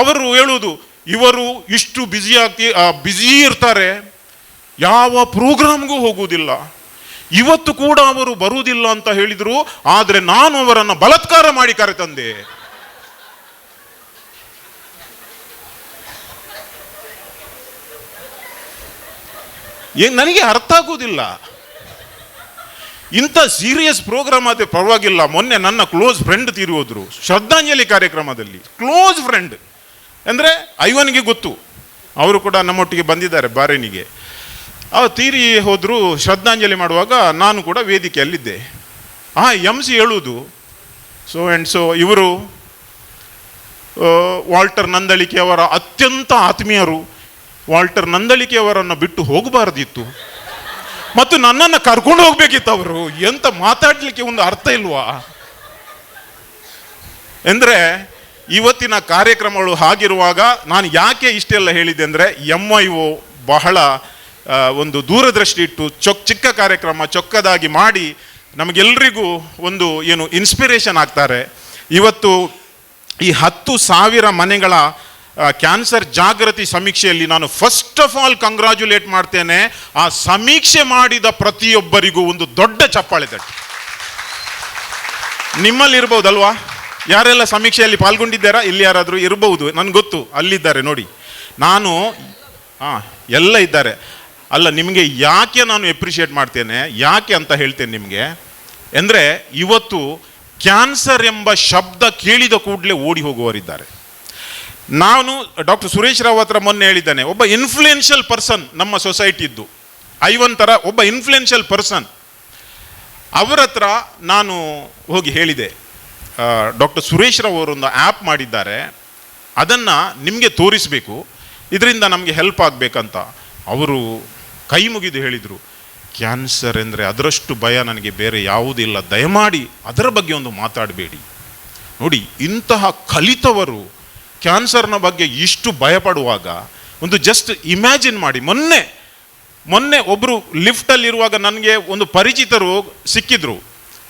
ಅವರು ಹೇಳುವುದು, ಇವರು ಇಷ್ಟು ಬ್ಯುಸಿ ಇರ್ತಾರೆ, ಯಾವ ಪ್ರೋಗ್ರಾಮ್ಗೂ ಹೋಗುವುದಿಲ್ಲ. ಇವತ್ತು ಕೂಡ ಅವರು ಬರುವುದಿಲ್ಲ ಅಂತ ಹೇಳಿದರು. ಆದರೆ ನಾನು ಅವರನ್ನು ಬಲಾತ್ಕಾರ ಮಾಡಿ ಕರೆತಂದೆ. ನನಗೆ ಅರ್ಥ ಆಗುವುದಿಲ್ಲ. ಇಂಥ ಸೀರಿಯಸ್ ಪ್ರೋಗ್ರಾಮ್ ಆದರೆ ಪರವಾಗಿಲ್ಲ. ಮೊನ್ನೆ ನನ್ನ ಕ್ಲೋಸ್ ಫ್ರೆಂಡ್ ತೀರಿ ಹೋದ್ರು ಶ್ರದ್ಧಾಂಜಲಿ ಕಾರ್ಯಕ್ರಮದಲ್ಲಿ. ಕ್ಲೋಸ್ ಫ್ರೆಂಡ್ ಅಂದರೆ ಐವನ್ಗೆ ಗೊತ್ತು, ಅವರು ಕೂಡ ನಮ್ಮೊಟ್ಟಿಗೆ ಬಂದಿದ್ದಾರೆ ಬಾರೇನಿಗೆ. ಅವ್ರು ತೀರಿ ಹೋದರು. ಶ್ರದ್ಧಾಂಜಲಿ ಮಾಡುವಾಗ ನಾನು ಕೂಡ ವೇದಿಕೆಯಲ್ಲಿದ್ದೆ. MC ಹೇಳುವುದು, ಸೊ ಇವರು ವಾಲ್ಟರ್ ನಂದಳಿಕೆ ಅವರ ಅತ್ಯಂತ ಆತ್ಮೀಯರು. ವಾಲ್ಟರ್ ನಂದಳಿಕೆ ಅವರನ್ನು ಬಿಟ್ಟು ಹೋಗಬಾರ್ದಿತ್ತು ಮತ್ತು ನನ್ನನ್ನು ಕರ್ಕೊಂಡು ಹೋಗ್ಬೇಕಿತ್ತು ಅವರು. ಎಂತ ಮಾತಾಡಲಿಕ್ಕೆ ಒಂದು ಅರ್ಥ ಇಲ್ವಾ? ಅಂದರೆ ಇವತ್ತಿನ ಕಾರ್ಯಕ್ರಮಗಳು ಹಾಗಿರುವಾಗ ನಾನು ಯಾಕೆ ಇಷ್ಟೆಲ್ಲ ಹೇಳಿದೆ ಅಂದರೆ, MIO ಬಹಳ ಒಂದು ದೂರದೃಷ್ಟಿ ಇಟ್ಟು ಚಿಕ್ಕ ಕಾರ್ಯಕ್ರಮ ಚೊಕ್ಕದಾಗಿ ಮಾಡಿ ನಮಗೆಲ್ಲರಿಗೂ ಒಂದು ಏನು ಇನ್ಸ್ಪಿರೇಷನ್ ಆಗ್ತಾರೆ. ಇವತ್ತು ಈ 10,000 ಮನೆಗಳ ಕ್ಯಾನ್ಸರ್ ಜಾಗೃತಿ ಸಮೀಕ್ಷೆಯಲ್ಲಿ ನಾನು ಫಸ್ಟ್ ಆಫ್ ಆಲ್ ಕಂಗ್ರಾಚುಲೇಟ್ ಮಾಡ್ತೇನೆ. ಆ ಸಮೀಕ್ಷೆ ಮಾಡಿದ ಪ್ರತಿಯೊಬ್ಬರಿಗೂ ಒಂದು ದೊಡ್ಡ ಚಪ್ಪಾಳೆ ತಟ್ಟಿ. ನಿಮ್ಮಲ್ಲಿ ಇರ್ಬೋದಲ್ವಾ, ಯಾರೆಲ್ಲ ಸಮೀಕ್ಷೆಯಲ್ಲಿ ಪಾಲ್ಗೊಂಡಿದ್ದಾರಾ? ಇಲ್ಲಿ ಯಾರಾದರೂ ಇರ್ಬೋದು, ನನಗೆ ಗೊತ್ತು, ಅಲ್ಲಿದ್ದಾರೆ ನೋಡಿ. ನಾನು ಎಲ್ಲ ಇದ್ದಾರೆ. ಅಲ್ಲ, ನಿಮಗೆ ಯಾಕೆ ನಾನು ಎಪ್ರಿಷಿಯೇಟ್ ಮಾಡ್ತೇನೆ, ಯಾಕೆ ಅಂತ ಹೇಳ್ತೇನೆ ನಿಮಗೆ. ಅಂದರೆ ಇವತ್ತು ಕ್ಯಾನ್ಸರ್ ಎಂಬ ಶಬ್ದ ಕೇಳಿದ ಕೂಡಲೇ ಓಡಿ ಹೋಗುವವರಿದ್ದಾರೆ. ನಾನು ಡಾಕ್ಟರ್ ಸುರೇಶ್ ರಾವ್ ಹತ್ರ ಮೊನ್ನೆ ಹೇಳಿದ್ದಾನೆ, ಒಬ್ಬ ಇನ್ಫ್ಲೂಯೆನ್ಷಿಯಲ್ ಪರ್ಸನ್ ನಮ್ಮ ಸೊಸೈಟಿದ್ದು, ಐವನ್ ಥರ ಒಬ್ಬ ಇನ್ಫ್ಲೂಯೆನ್ಷಿಯಲ್ ಪರ್ಸನ್. ಅವರ ಹತ್ರ ನಾನು ಹೋಗಿ ಹೇಳಿದೆ, ಡಾಕ್ಟರ್ ಸುರೇಶ್ ರಾವ್ ಅವರೊಂದು ಆ್ಯಪ್ ಮಾಡಿದ್ದಾರೆ, ಅದನ್ನು ನಿಮಗೆ ತೋರಿಸಬೇಕು, ಇದರಿಂದ ನಮಗೆ ಹೆಲ್ಪ್ ಆಗಬೇಕಂತ. ಅವರು ಕೈ ಮುಗಿದು ಹೇಳಿದರು, ಕ್ಯಾನ್ಸರ್ ಅಂದರೆ ಅದರಷ್ಟು ಭಯ ನನಗೆ ಬೇರೆ ಯಾವುದಿಲ್ಲ, ದಯಮಾಡಿ ಅದರ ಬಗ್ಗೆ ಒಂದು ಮಾತಾಡಬೇಡಿ. ನೋಡಿ, ಇಂತಹ ಕಲಿತವರು ಕ್ಯಾನ್ಸರ್ನ ಬಗ್ಗೆ ಇಷ್ಟು ಭಯಪಡುವಾಗ ಒಂದು ಜಸ್ಟ್ ಇಮ್ಯಾಜಿನ್ ಮಾಡಿ. ಮೊನ್ನೆ ಒಬ್ಬರು ಲಿಫ್ಟಲ್ಲಿರುವಾಗ ನನಗೆ ಒಂದು ಪರಿಚಿತರು ಸಿಕ್ಕಿದ್ರು.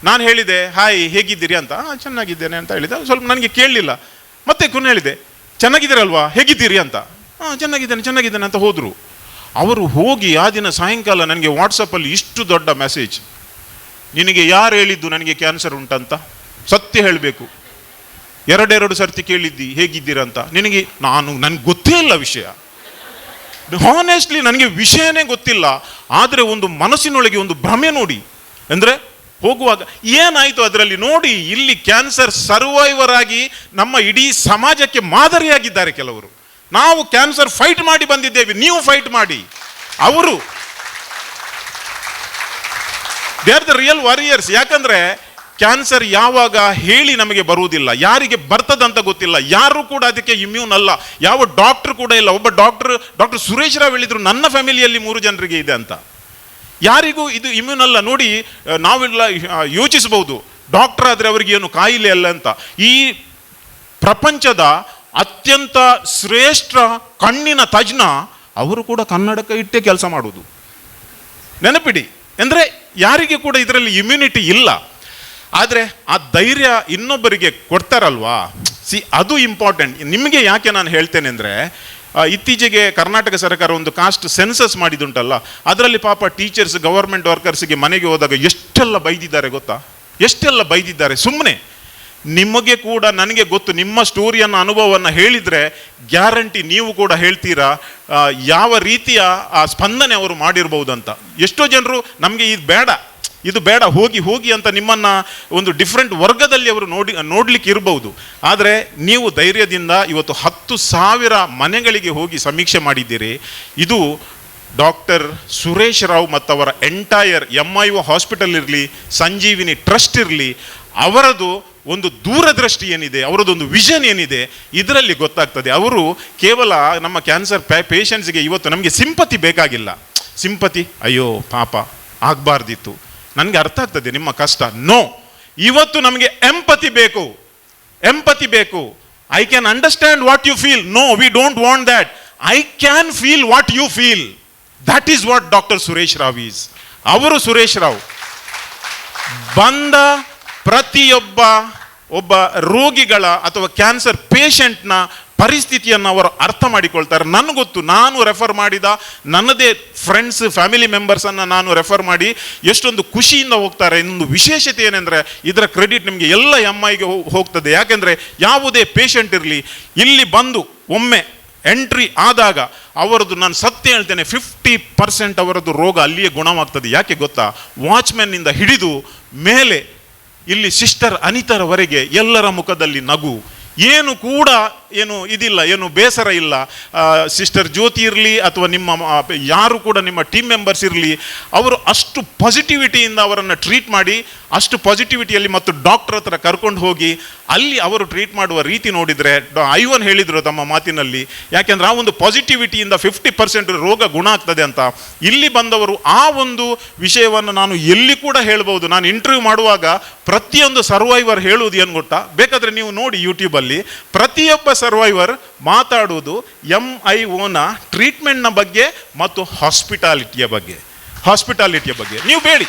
ನಾನು ಹೇಳಿದೆ, ಹಾಯ್ ಹೇಗಿದ್ದೀರಿ ಅಂತ. ಚೆನ್ನಾಗಿದ್ದೇನೆ ಅಂತ ಹೇಳಿದೆ. ಸ್ವಲ್ಪ ನನಗೆ ಕೇಳಲಿಲ್ಲ. ಮತ್ತೆ ಕೊನೆ ಹೇಳಿದೆ, ಚೆನ್ನಾಗಿದ್ದೀರಲ್ವಾ, ಹೇಗಿದ್ದೀರಿ ಅಂತ. ಚೆನ್ನಾಗಿದ್ದೇನೆ ಅಂತ ಹೋದರು. ಅವರು ಹೋಗಿ ಆ ದಿನ ಸಾಯಂಕಾಲ ನನಗೆ ವಾಟ್ಸಪ್ಪಲ್ಲಿ ಇಷ್ಟು ದೊಡ್ಡ ಮೆಸೇಜ್, ನಿನಗೆ ಯಾರು ಹೇಳಿದ್ದು ನನಗೆ ಕ್ಯಾನ್ಸರ್ ಉಂಟಂತ, ಸತ್ಯ ಹೇಳಬೇಕು, ಎರಡೆರಡು ಸರ್ತಿ ಕೇಳಿದ್ದಿ ಹೇಗಿದ್ದೀರಂತ. ನನಗೆ ಗೊತ್ತೇ ಇಲ್ಲ ವಿಷಯ, ಹಾನೆಸ್ಟ್ಲಿ ನನಗೆ ವಿಷಯನೇ ಗೊತ್ತಿಲ್ಲ. ಆದರೆ ಒಂದು ಮನಸ್ಸಿನೊಳಗೆ ಒಂದು ಭ್ರಮೆ ನೋಡಿ. ಅಂದರೆ ಹೋಗುವಾಗ ಏನಾಯಿತು ಅದರಲ್ಲಿ ನೋಡಿ, ಇಲ್ಲಿ ಕ್ಯಾನ್ಸರ್ ಸರ್ವೈವರ್ ಆಗಿ ನಮ್ಮ ಇಡೀ ಸಮಾಜಕ್ಕೆ ಮಾದರಿಯಾಗಿದ್ದಾರೆ ಕೆಲವರು. ನಾವು ಕ್ಯಾನ್ಸರ್ ಫೈಟ್ ಮಾಡಿ ಬಂದಿದ್ದೇವೆ, ನೀವು ಫೈಟ್ ಮಾಡಿ. ಅವರು they are the real warriors. ಯಾಕಂದ್ರೆ ಕ್ಯಾನ್ಸರ್ ಯಾವಾಗ ಹೇಳಿ ನಮಗೆ ಬರುವುದಿಲ್ಲ, ಯಾರಿಗೆ ಬರ್ತದಂತ ಗೊತ್ತಿಲ್ಲ, ಯಾರು ಕೂಡ ಅದಕ್ಕೆ ಇಮ್ಯೂನ್ ಅಲ್ಲ, ಯಾವ ಡಾಕ್ಟರ್ ಕೂಡ ಇಲ್ಲ. ಒಬ್ಬ ಡಾಕ್ಟರ್ ಸುರೇಶ್ ರಾವ್ ಹೇಳಿದ್ರು, ನನ್ನ ಫ್ಯಾಮಿಲಿಯಲ್ಲಿ 3 ಜನರಿಗೆ ಇದೆ ಅಂತ. ಯಾರಿಗೂ ಇದು ಇಮ್ಯೂನ್ ಅಲ್ಲ. ನೋಡಿ, ನಾವೆಲ್ಲ ಯೋಚಿಸಬಹುದು, ಡಾಕ್ಟರ್ ಆದರೆ ಅವರಿಗೆ ಏನು ಕಾಯಿಲೆ ಅಲ್ಲ ಅಂತ. ಈ ಪ್ರಪಂಚದ ಅತ್ಯಂತ ಶ್ರೇಷ್ಠ ಕಣ್ಣಿನ ತಜ್ಞ ಅವರು ಕೂಡ ಕನ್ನಡಕ ಇಟ್ಟೇ ಕೆಲಸ ಮಾಡುವುದು, ನೆನಪಿಡಿ. ಅಂದರೆ ಯಾರಿಗೆ ಕೂಡ ಇದರಲ್ಲಿ ಇಮ್ಯುನಿಟಿ ಇಲ್ಲ. ಆದರೆ ಆ ಧೈರ್ಯ ಇನ್ನೊಬ್ಬರಿಗೆ ಕೊಡ್ತಾರಲ್ವಾ, ಅದು ಇಂಪಾರ್ಟೆಂಟ್. ನಿಮಗೆ ಯಾಕೆ ನಾನು ಹೇಳ್ತೇನೆ ಅಂದರೆ, ಇತ್ತೀಚೆಗೆ ಕರ್ನಾಟಕ ಸರ್ಕಾರ ಒಂದು ಕಾಸ್ಟ್ ಸೆನ್ಸಸ್ ಮಾಡಿದುಂಟಲ್ಲ, ಅದರಲ್ಲಿ ಪಾಪ ಟೀಚರ್ಸ್, ಗವರ್ಮೆಂಟ್ ವರ್ಕರ್ಸ್ಗೆ ಮನೆಗೆ ಹೋದಾಗ ಎಷ್ಟೆಲ್ಲ ಬೈದಿದ್ದಾರೆ ಗೊತ್ತಾ, ಎಷ್ಟೆಲ್ಲ ಬೈದಿದ್ದಾರೆ ಸುಮ್ಮನೆ. ನಿಮಗೆ ಕೂಡ ನನಗೆ ಗೊತ್ತು, ನಿಮ್ಮ ಸ್ಟೋರಿಯನ್ನು, ಅನುಭವವನ್ನು ಹೇಳಿದರೆ ಗ್ಯಾರಂಟಿ ನೀವು ಕೂಡ ಹೇಳ್ತೀರಾ ಯಾವ ರೀತಿಯ ಆ ಸ್ಪಂದನೆ ಅವರು ಮಾಡಿರ್ಬೋದಂತ. ಎಷ್ಟೋ ಜನರು ನಮಗೆ ಇದು ಬೇಡ ಹೋಗಿ ಅಂತ ನಿಮ್ಮನ್ನು ಒಂದು ಡಿಫ್ರೆಂಟ್ ವರ್ಗದಲ್ಲಿ ಅವರು ನೋಡ್ಲಿಕ್ಕೆ ಇರಬಹುದು. ಆದರೆ ನೀವು ಧೈರ್ಯದಿಂದ ಇವತ್ತು 10,000 ಮನೆಗಳಿಗೆ ಹೋಗಿ ಸಮೀಕ್ಷೆ ಮಾಡಿದ್ದೀರಿ. ಇದು ಡಾಕ್ಟರ್ ಸುರೇಶ್ ರಾವ್ ಮತ್ತವರ ಎಂಟೈರ್ MIO ಹಾಸ್ಪಿಟಲ್ ಇರಲಿ, ಸಂಜೀವಿನಿ ಟ್ರಸ್ಟ್ ಇರಲಿ, ಅವರದು ಒಂದು ದೂರದೃಷ್ಟಿ ಏನಿದೆ, ಅವರದೊಂದು ವಿಷನ್ ಏನಿದೆ, ಇದರಲ್ಲಿ ಗೊತ್ತಾಗ್ತದೆ. ಅವರು ಕೇವಲ ನಮ್ಮ ಕ್ಯಾನ್ಸರ್ ಪೇಷಂಟ್ಸ್ಗೆ ಇವತ್ತು ನಮಗೆ ಸಿಂಪತಿ ಬೇಕಾಗಿಲ್ಲ. ಸಿಂಪತಿ, ಅಯ್ಯೋ ಪಾಪ ಆಗಬಾರ್ದಿತ್ತು, ನನಗೆ ಅರ್ಥ ಆಗ್ತದೆ ನಿಮ್ಮ ಕಷ್ಟ. ನೋ, ಇವತ್ತು ನಮಗೆ ಎಂಪತಿ ಬೇಕು. I can understand what you feel. No, we don't want that. I can feel what you feel. That is what doctor Suresh Rao is. ಅವರು ಸುರೇಶ್ ರಾವ್ ಬಂದ ಪ್ರತಿಯೊಬ್ಬ ರೋಗಿಗಳ ಅಥವಾ ಕ್ಯಾನ್ಸರ್ ಪೇಷಂಟ್ನ ಪರಿಸ್ಥಿತಿಯನ್ನು ಅವರು ಅರ್ಥ ಮಾಡಿಕೊಳ್ತಾರೆ. ನನಗೊತ್ತು, ನಾನು ರೆಫರ್ ಮಾಡಿದ ನನ್ನದೇ ಫ್ರೆಂಡ್ಸ್, ಫ್ಯಾಮಿಲಿ ಮೆಂಬರ್ಸನ್ನು ನಾನು ರೆಫರ್ ಮಾಡಿ ಎಷ್ಟೊಂದು ಖುಷಿಯಿಂದ ಹೋಗ್ತಾರೆ. ಇನ್ನೊಂದು ವಿಶೇಷತೆ ಏನೆಂದರೆ, ಇದರ ಕ್ರೆಡಿಟ್ ನಿಮಗೆ ಎಲ್ಲ MIಗೆ ಹೋಗ್ತದೆ. ಯಾಕೆಂದರೆ ಯಾವುದೇ ಪೇಷಂಟ್ ಇರಲಿ, ಇಲ್ಲಿ ಬಂದು ಒಮ್ಮೆ ಎಂಟ್ರಿ ಆದಾಗ ಅವರದ್ದು, ನಾನು ಸತ್ಯ ಹೇಳ್ತೇನೆ, 50% ಅವರದ್ದು ರೋಗ ಅಲ್ಲಿಯೇ ಗುಣವಾಗ್ತದೆ. ಯಾಕೆ ಗೊತ್ತಾ, ವಾಚ್ಮೆನ್ನಿಂದ ಹಿಡಿದು ಮೇಲೆ ಇಲ್ಲಿ ಸಿಸ್ಟರ್ ಅನಿತರವರೆಗೆ ಎಲ್ಲರ ಮುಖದಲ್ಲಿ ನಗು, ಏನು ಕೂಡ ಇದಿಲ್ಲ, ಏನು ಬೇಸರ ಇಲ್ಲ. ಸಿಸ್ಟರ್ ಜ್ಯೋತಿ ಇರಲಿ ಅಥವಾ ನಿಮ್ಮ ಯಾರು ಕೂಡ ನಿಮ್ಮ ಟೀಮ್ ಮೆಂಬರ್ಸ್ ಇರಲಿ, ಅವರು ಅಷ್ಟು ಪಾಸಿಟಿವಿಟಿಯಿಂದ ಅವರನ್ನು ಟ್ರೀಟ್ ಮಾಡಿ, ಅಷ್ಟು ಪಾಸಿಟಿವಿಟಿಯಲ್ಲಿ ಮತ್ತು ಡಾಕ್ಟರ್ ಹತ್ರ ಕರ್ಕೊಂಡು ಹೋಗಿ ಅಲ್ಲಿ ಅವರು ಟ್ರೀಟ್ ಮಾಡುವ ರೀತಿ ನೋಡಿದರೆ, ಐವನ್ ಹೇಳಿದರು ತಮ್ಮ ಮಾತಿನಲ್ಲಿ, ಯಾಕೆಂದರೆ ಆ ಒಂದು ಪಾಸಿಟಿವಿಟಿಯಿಂದ 50% ರೋಗ ಗುಣ ಆಗ್ತದೆ ಅಂತ. ಇಲ್ಲಿ ಬಂದವರು ಆ ಒಂದು ವಿಷಯವನ್ನು ನಾನು ಎಲ್ಲಿ ಕೂಡ ಹೇಳ್ಬೋದು. ನಾನು ಇಂಟರ್ವ್ಯೂ ಮಾಡುವಾಗ ಪ್ರತಿಯೊಂದು ಸರ್ವೈವರ್ ಹೇಳುವುದು ಏನು ಗೊತ್ತಾ, ಬೇಕಾದರೆ ನೀವು ನೋಡಿ ಯೂಟ್ಯೂಬಲ್ಲಿ, ಪ್ರತಿಯೊಬ್ಬ ಸರ್ವೈವರ್ ಮಾತಾಡುವುದು MIOನ ಟ್ರೀಟ್ಮೆಂಟ್ನ ಬಗ್ಗೆ ಮತ್ತು ಹಾಸ್ಪಿಟಾಲಿಟಿಯ ಬಗ್ಗೆ. ನೀವು ಬೇಡಿ,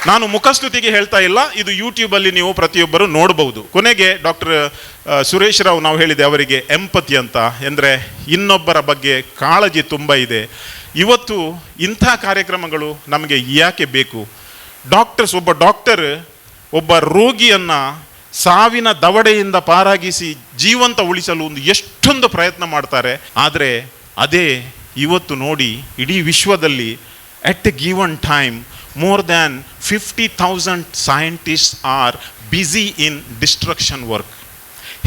ನಾನು ಮುಖಸ್ತುತಿಗೆ ಹೇಳ್ತಾ ಇಲ್ಲ, ಇದು ಯೂಟ್ಯೂಬಲ್ಲಿ ನೀವು ಪ್ರತಿಯೊಬ್ಬರು ನೋಡಬಹುದು. ಕೊನೆಗೆ ಡಾಕ್ಟರ್ ಸುರೇಶ್ ರಾವ್ ನಾವು ಹೇಳಿದೆ ಅವರಿಗೆ ಎಂಪತಿ ಅಂತ, ಅಂದರೆ ಇನ್ನೊಬ್ಬರ ಬಗ್ಗೆ ಕಾಳಜಿ ತುಂಬ ಇದೆ. ಇವತ್ತು ಇಂಥ ಕಾರ್ಯಕ್ರಮಗಳು ನಮಗೆ ಯಾಕೆ ಬೇಕು? ಒಬ್ಬ ಡಾಕ್ಟರ್ ಒಬ್ಬ ರೋಗಿಯನ್ನು ಸಾವಿನ ದವಡೆಯಿಂದ ಪಾರಾಗಿಸಿ ಜೀವಂತ ಉಳಿಸಲು ಒಂದು ಎಷ್ಟೊಂದು ಪ್ರಯತ್ನ ಮಾಡ್ತಾರೆ. ಆದರೆ ಅದೇ ಇವತ್ತು ನೋಡಿ ಇಡೀ ವಿಶ್ವದಲ್ಲಿ at a given time more than 50,000 scientists are busy in destruction work.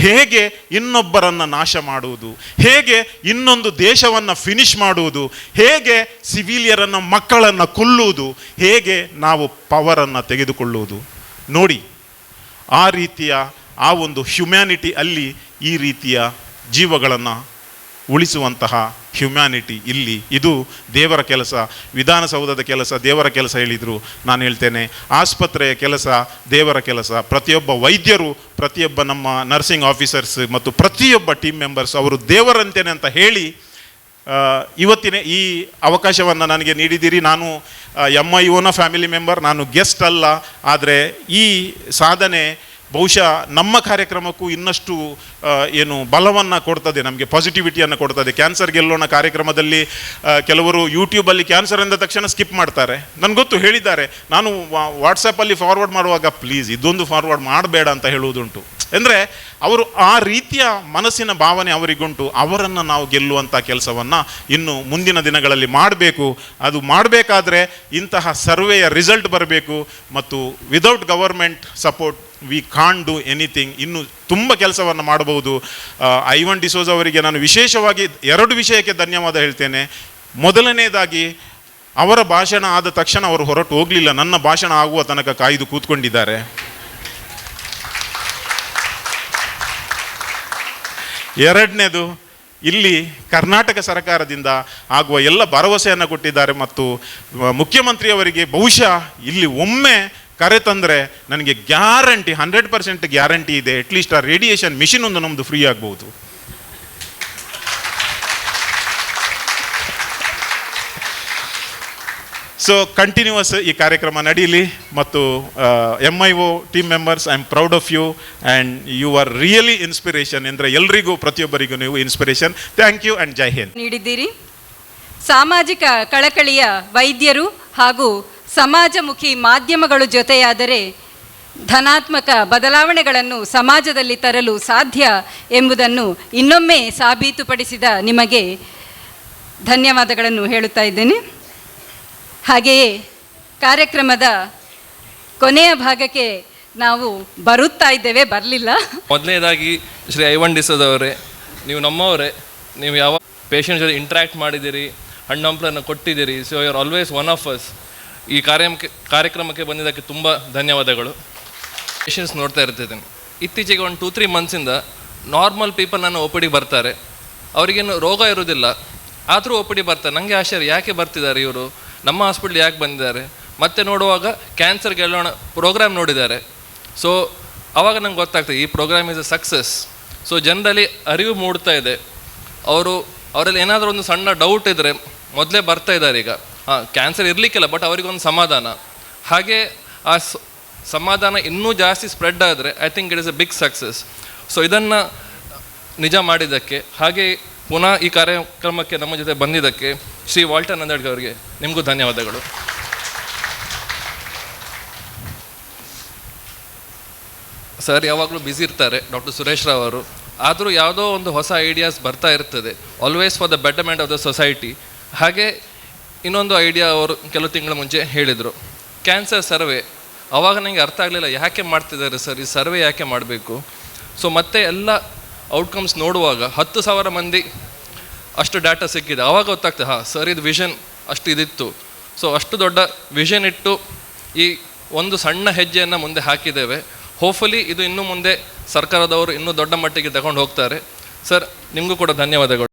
ಹೇಗೆ ಇನ್ನೊಬ್ಬರನ್ನು ನಾಶ ಮಾಡುವುದು, ಹೇಗೆ ಇನ್ನೊಂದು ದೇಶವನ್ನು ಫಿನಿಶ್ ಮಾಡುವುದು, ಹೇಗೆ ಸಿವಿಲಿಯರನ್ನು ಮಕ್ಕಳನ್ನು ಕೊಲ್ಲುವುದು, ಹೇಗೆ ನಾವು ಪವರನ್ನು ತೆಗೆದುಕೊಳ್ಳುವುದು. ನೋಡಿ, ಆ ರೀತಿಯ ಆ ಒಂದು ಹ್ಯುಮ್ಯಾನಿಟಿ ಅಲ್ಲಿ ಈ ರೀತಿಯ ಜೀವಗಳನ್ನು ಉಳಿಸುವಂತಹ ಹ್ಯುಮ್ಯಾನಿಟಿ ಇಲ್ಲಿ, ಇದು ದೇವರ ಕೆಲಸ. ವಿಧಾನಸೌಧದ ಕೆಲಸ ದೇವರ ಕೆಲಸ ಹೇಳಿದರು. ನಾನು ಹೇಳ್ತೇನೆ, ಆಸ್ಪತ್ರೆಯ ಕೆಲಸ ದೇವರ ಕೆಲಸ. ಪ್ರತಿಯೊಬ್ಬ ವೈದ್ಯರು, ಪ್ರತಿಯೊಬ್ಬ ನಮ್ಮ ನರ್ಸಿಂಗ್ ಆಫೀಸರ್ಸ್ ಮತ್ತು ಪ್ರತಿಯೊಬ್ಬ ಟೀಮ್ ಮೆಂಬರ್ಸ್ ಅವರು ದೇವರಂತೇನೆ ಅಂತ ಹೇಳಿ ಇವತ್ತಿನ ಈ ಅವಕಾಶವನ್ನು ನನಗೆ ನೀಡಿದ್ದೀರಿ. ನಾನು MIOನ ಫ್ಯಾಮಿಲಿ ಮೆಂಬರ್, ನಾನು ಗೆಸ್ಟ್ ಅಲ್ಲ. ಆದರೆ ಈ ಸಾಧನೆ ಬಹುಶಃ ನಮ್ಮ ಕಾರ್ಯಕ್ರಮಕ್ಕೂ ಇನ್ನಷ್ಟು ಏನು ಬಲವನ್ನು ಕೊಡ್ತದೆ, ನಮಗೆ ಪಾಸಿಟಿವಿಟಿಯನ್ನು ಕೊಡ್ತದೆ. ಕ್ಯಾನ್ಸರ್ ಗೆಲ್ಲೋಣ ಕಾರ್ಯಕ್ರಮದಲ್ಲಿ ಕೆಲವರು ಯೂಟ್ಯೂಬಲ್ಲಿ ಕ್ಯಾನ್ಸರ್ ಅಂದ ತಕ್ಷಣ ಸ್ಕಿಪ್ ಮಾಡ್ತಾರೆ. ನನಗೆ ಗೊತ್ತು, ಹೇಳಿದ್ದಾರೆ. ನಾನು ವಾಟ್ಸಪ್ಪಲ್ಲಿ ಫಾರ್ವರ್ಡ್ ಮಾಡುವಾಗ ಪ್ಲೀಸ್ ಇದೊಂದು ಫಾರ್ವರ್ಡ್ ಮಾಡಬೇಡ ಅಂತ ಹೇಳುವುದುಂಟು. ಅಂದರೆ ಅವರು ಆ ರೀತಿಯ ಮನಸ್ಸಿನ ಭಾವನೆ ಅವರಿಗುಂಟು. ಅವರನ್ನು ನಾವು ಗೆಲ್ಲುವಂಥ ಕೆಲಸವನ್ನು ಇನ್ನು ಮುಂದಿನ ದಿನಗಳಲ್ಲಿ ಮಾಡಬೇಕು. ಅದು ಮಾಡಬೇಕಾದ್ರೆ ಇಂತಹ ಸರ್ವೆಯ ರಿಸಲ್ಟ್ ಬರಬೇಕು. ಮತ್ತು without government support we can't do anything. ಇನ್ನು ತುಂಬ ಕೆಲಸವನ್ನು ಮಾಡಬಹುದು. ಐವನ್ ಡಿಸೋಜ್ ಅವರಿಗೆ ನಾನು ವಿಶೇಷವಾಗಿ 2 ವಿಷಯಕ್ಕೆ ಧನ್ಯವಾದ ಹೇಳ್ತೇನೆ. ಮೊದಲನೇದಾಗಿ, ಅವರ ಭಾಷಣ ಆದ ತಕ್ಷಣ ಅವರು ಹೊರಟು ಹೋಗಲಿಲ್ಲ, ನನ್ನ ಭಾಷಣ ಆಗುವ ತನಕ ಕಾಯ್ದು ಕೂತ್ಕೊಂಡಿದ್ದಾರೆ. ಎರಡನೇದು, ಇಲ್ಲಿ ಕರ್ನಾಟಕ ಸರ್ಕಾರದಿಂದ ಆಗುವ ಎಲ್ಲ ಭರವಸೆಯನ್ನು ಕೊಟ್ಟಿದ್ದಾರೆ. ಮತ್ತು ಮುಖ್ಯಮಂತ್ರಿಯವರಿಗೆ ಬಹುಶಃ ಇಲ್ಲಿ ಒಮ್ಮೆ ಕರೆ ತಂದರೆ ನನಗೆ ಗ್ಯಾರಂಟಿ 100% ಗ್ಯಾರಂಟಿ ಇದೆ, ಅಟ್ಲೀಸ್ಟ್ ಆ ರೇಡಿಯೇಷನ್ ಮಿಷಿನ್ ಒಂದು ನಮ್ಮದು ಫ್ರೀ ಆಗ್ಬೋದು. ಸೊ ಕಂಟಿನ್ಯೂಸ್ ಈ ಕಾರ್ಯಕ್ರಮ ನಡೀಲಿ. ಮತ್ತು MIO team members, I am proud of you and you are really inspiration. ಅಂದರೆ ಎಲ್ರಿಗೂ, ಪ್ರತಿಯೊಬ್ಬರಿಗೂ ನೀವು inspiration. Thank you and Jai Hind. ನೀಡಿದ್ದೀರಿ. ಸಾಮಾಜಿಕ ಕಳಕಳಿಯ ವೈದ್ಯರು ಹಾಗೂ ಸಮಾಜಮುಖಿ ಮಾಧ್ಯಮಗಳು ಜೊತೆಯಾದರೆ ಧನಾತ್ಮಕ ಬದಲಾವಣೆಗಳನ್ನು ಸಮಾಜದಲ್ಲಿ ತರಲು ಸಾಧ್ಯ ಎಂಬುದನ್ನು ಇನ್ನೊಮ್ಮೆ ಸಾಬೀತುಪಡಿಸಿದ ನಿಮಗೆ ಧನ್ಯವಾದಗಳನ್ನು ಹೇಳುತ್ತಾ ಇದ್ದೇನೆ. ಹಾಗೆಯೇ ಕಾರ್ಯಕ್ರಮದ ಕೊನೆಯ ಭಾಗಕ್ಕೆ ನಾವು ಬರುತ್ತಾ ಇದ್ದೇವೆ, ಬರಲಿಲ್ಲ. ಮೊದಲನೇದಾಗಿ ಶ್ರೀ ಐವನ್ ಡಿಸೋಜ್ ಅವರೇ, ನೀವು ನಮ್ಮವರೇ. ನೀವು ಯಾವ ಪೇಷಂಟ್ ಜೊತೆ ಇಂಟ್ರ್ಯಾಕ್ಟ್ ಮಾಡಿದ್ದೀರಿ, ಹಣ್ಣಂಪ್ಲನ್ನು ಕೊಟ್ಟಿದ್ದೀರಿ. So you are always one of us. ಈ ಕಾರ್ಯಕ್ರಮಕ್ಕೆ ಬಂದಿದ್ದಕ್ಕೆ ತುಂಬ ಧನ್ಯವಾದಗಳು. ಪೇಷಂಟ್ಸ್ ನೋಡ್ತಾ ಇರ್ತಿದ್ದೇನೆ, ಇತ್ತೀಚೆಗೆ ಒಂದು 2-3 ಮಂತ್ಸಿಂದ ನಾರ್ಮಲ್ ಪೀಪಲ್ ನನ್ನ OPD ಬರ್ತಾರೆ. ಅವರಿಗೇನು ರೋಗ ಇರೋದಿಲ್ಲ, ಆದರೂ OPD ಬರ್ತಾರೆ. ನನಗೆ ಆಶ್ಚರ್ಯ, ಯಾಕೆ ಬರ್ತಿದ್ದಾರೆ ಇವರು, ನಮ್ಮ ಹಾಸ್ಪಿಟ್ಲ್ ಯಾಕೆ ಬಂದಿದ್ದಾರೆ? ಮತ್ತೆ ನೋಡುವಾಗ ಕ್ಯಾನ್ಸರ್ ಗೆಲ್ಲೋಣ ಪ್ರೋಗ್ರಾಮ್ ನೋಡಿದ್ದಾರೆ. ಸೊ ಆವಾಗ ನಂಗೆ ಗೊತ್ತಾಗ್ತದೆ ಈ program is a success. So ಜನರಲ್ಲಿ ಅರಿವು ಮೂಡ್ತಾ ಇದೆ. ಅವರಲ್ಲಿ ಏನಾದರೂ ಒಂದು ಸಣ್ಣ ಡೌಟ್ ಇದ್ದರೆ ಮೊದಲೇ ಬರ್ತಾ ಇದ್ದಾರೆ. ಈಗ ಕ್ಯಾನ್ಸರ್ ಇರಲಿಕ್ಕಿಲ್ಲ, ಬಟ್ ಅವರಿಗೊಂದು ಸಮಾಧಾನ. ಹಾಗೆ ಆ ಸಮಾಧಾನ ಇನ್ನೂ ಜಾಸ್ತಿ ಸ್ಪ್ರೆಡ್ ಆದರೆ I think it is a big success. So ಇದನ್ನು ನಿಜ ಮಾಡಿದ್ದಕ್ಕೆ, ಹಾಗೆ ಪುನಃ ಈ ಕಾರ್ಯಕ್ರಮಕ್ಕೆ ನಮ್ಮ ಜೊತೆ ಬಂದಿದ್ದಕ್ಕೆ ಶ್ರೀ ವಾಲ್ಟರ್ ನಂದಡ್ಕ ಅವರಿಗೆ ನಿಮಗೂ ಧನ್ಯವಾದಗಳು. ಸರ್ ಯಾವಾಗಲೂ ಬ್ಯುಸಿ ಇರ್ತಾರೆ, ಡಾಕ್ಟರ್ ಸುರೇಶ್ ರಾವ್ ಅವರು. ಆದರೂ ಯಾವುದೋ ಒಂದು ಹೊಸ ಐಡಿಯಾಸ್ ಬರ್ತಾ ಇರ್ತದೆ, always for the betterment of the society. ಹಾಗೆ ಇನ್ನೊಂದು ಐಡಿಯಾ ಅವರು ಕೆಲವು ತಿಂಗಳ ಮುಂಚೆ ಹೇಳಿದರು, ಕ್ಯಾನ್ಸರ್ ಸರ್ವೆ. ಆವಾಗ ನನಗೆ ಅರ್ಥ ಆಗಲಿಲ್ಲ, ಯಾಕೆ ಮಾಡ್ತಿದ್ದಾರೆ ಸರ್ ಈ ಸರ್ವೆ, ಯಾಕೆ ಮಾಡಬೇಕು? ಸೊ ಮತ್ತೆ ಎಲ್ಲ ಔಟ್ಕಮ್ಸ್ ನೋಡುವಾಗ 10,000 ಮಂದಿ ಅಷ್ಟು ಡಾಟಾ ಸಿಕ್ಕಿದೆ. ಆವಾಗ ಗೊತ್ತಾಗ್ತದೆ, ಸರ್ ಇದು ವಿಷನ್ ಅಷ್ಟು ಇದಿತ್ತು. ಸೊ ಅಷ್ಟು ದೊಡ್ಡ ವಿಷನ್ ಇಟ್ಟು ಈ ಒಂದು ಸಣ್ಣ ಹೆಜ್ಜೆಯನ್ನು ಮುಂದೆ ಹಾಕಿದ್ದೇವೆ. ಹೋಪ್ಫುಲಿ ಇದು ಇನ್ನು ಮುಂದೆ ಸರ್ಕಾರದವರು ಇನ್ನೂ ದೊಡ್ಡ ಮಟ್ಟಿಗೆ ತಗೊಂಡು ಹೋಗ್ತಾರೆ. ಸರ್ ನಿಮಗೂ ಕೂಡ ಧನ್ಯವಾದಗಳು.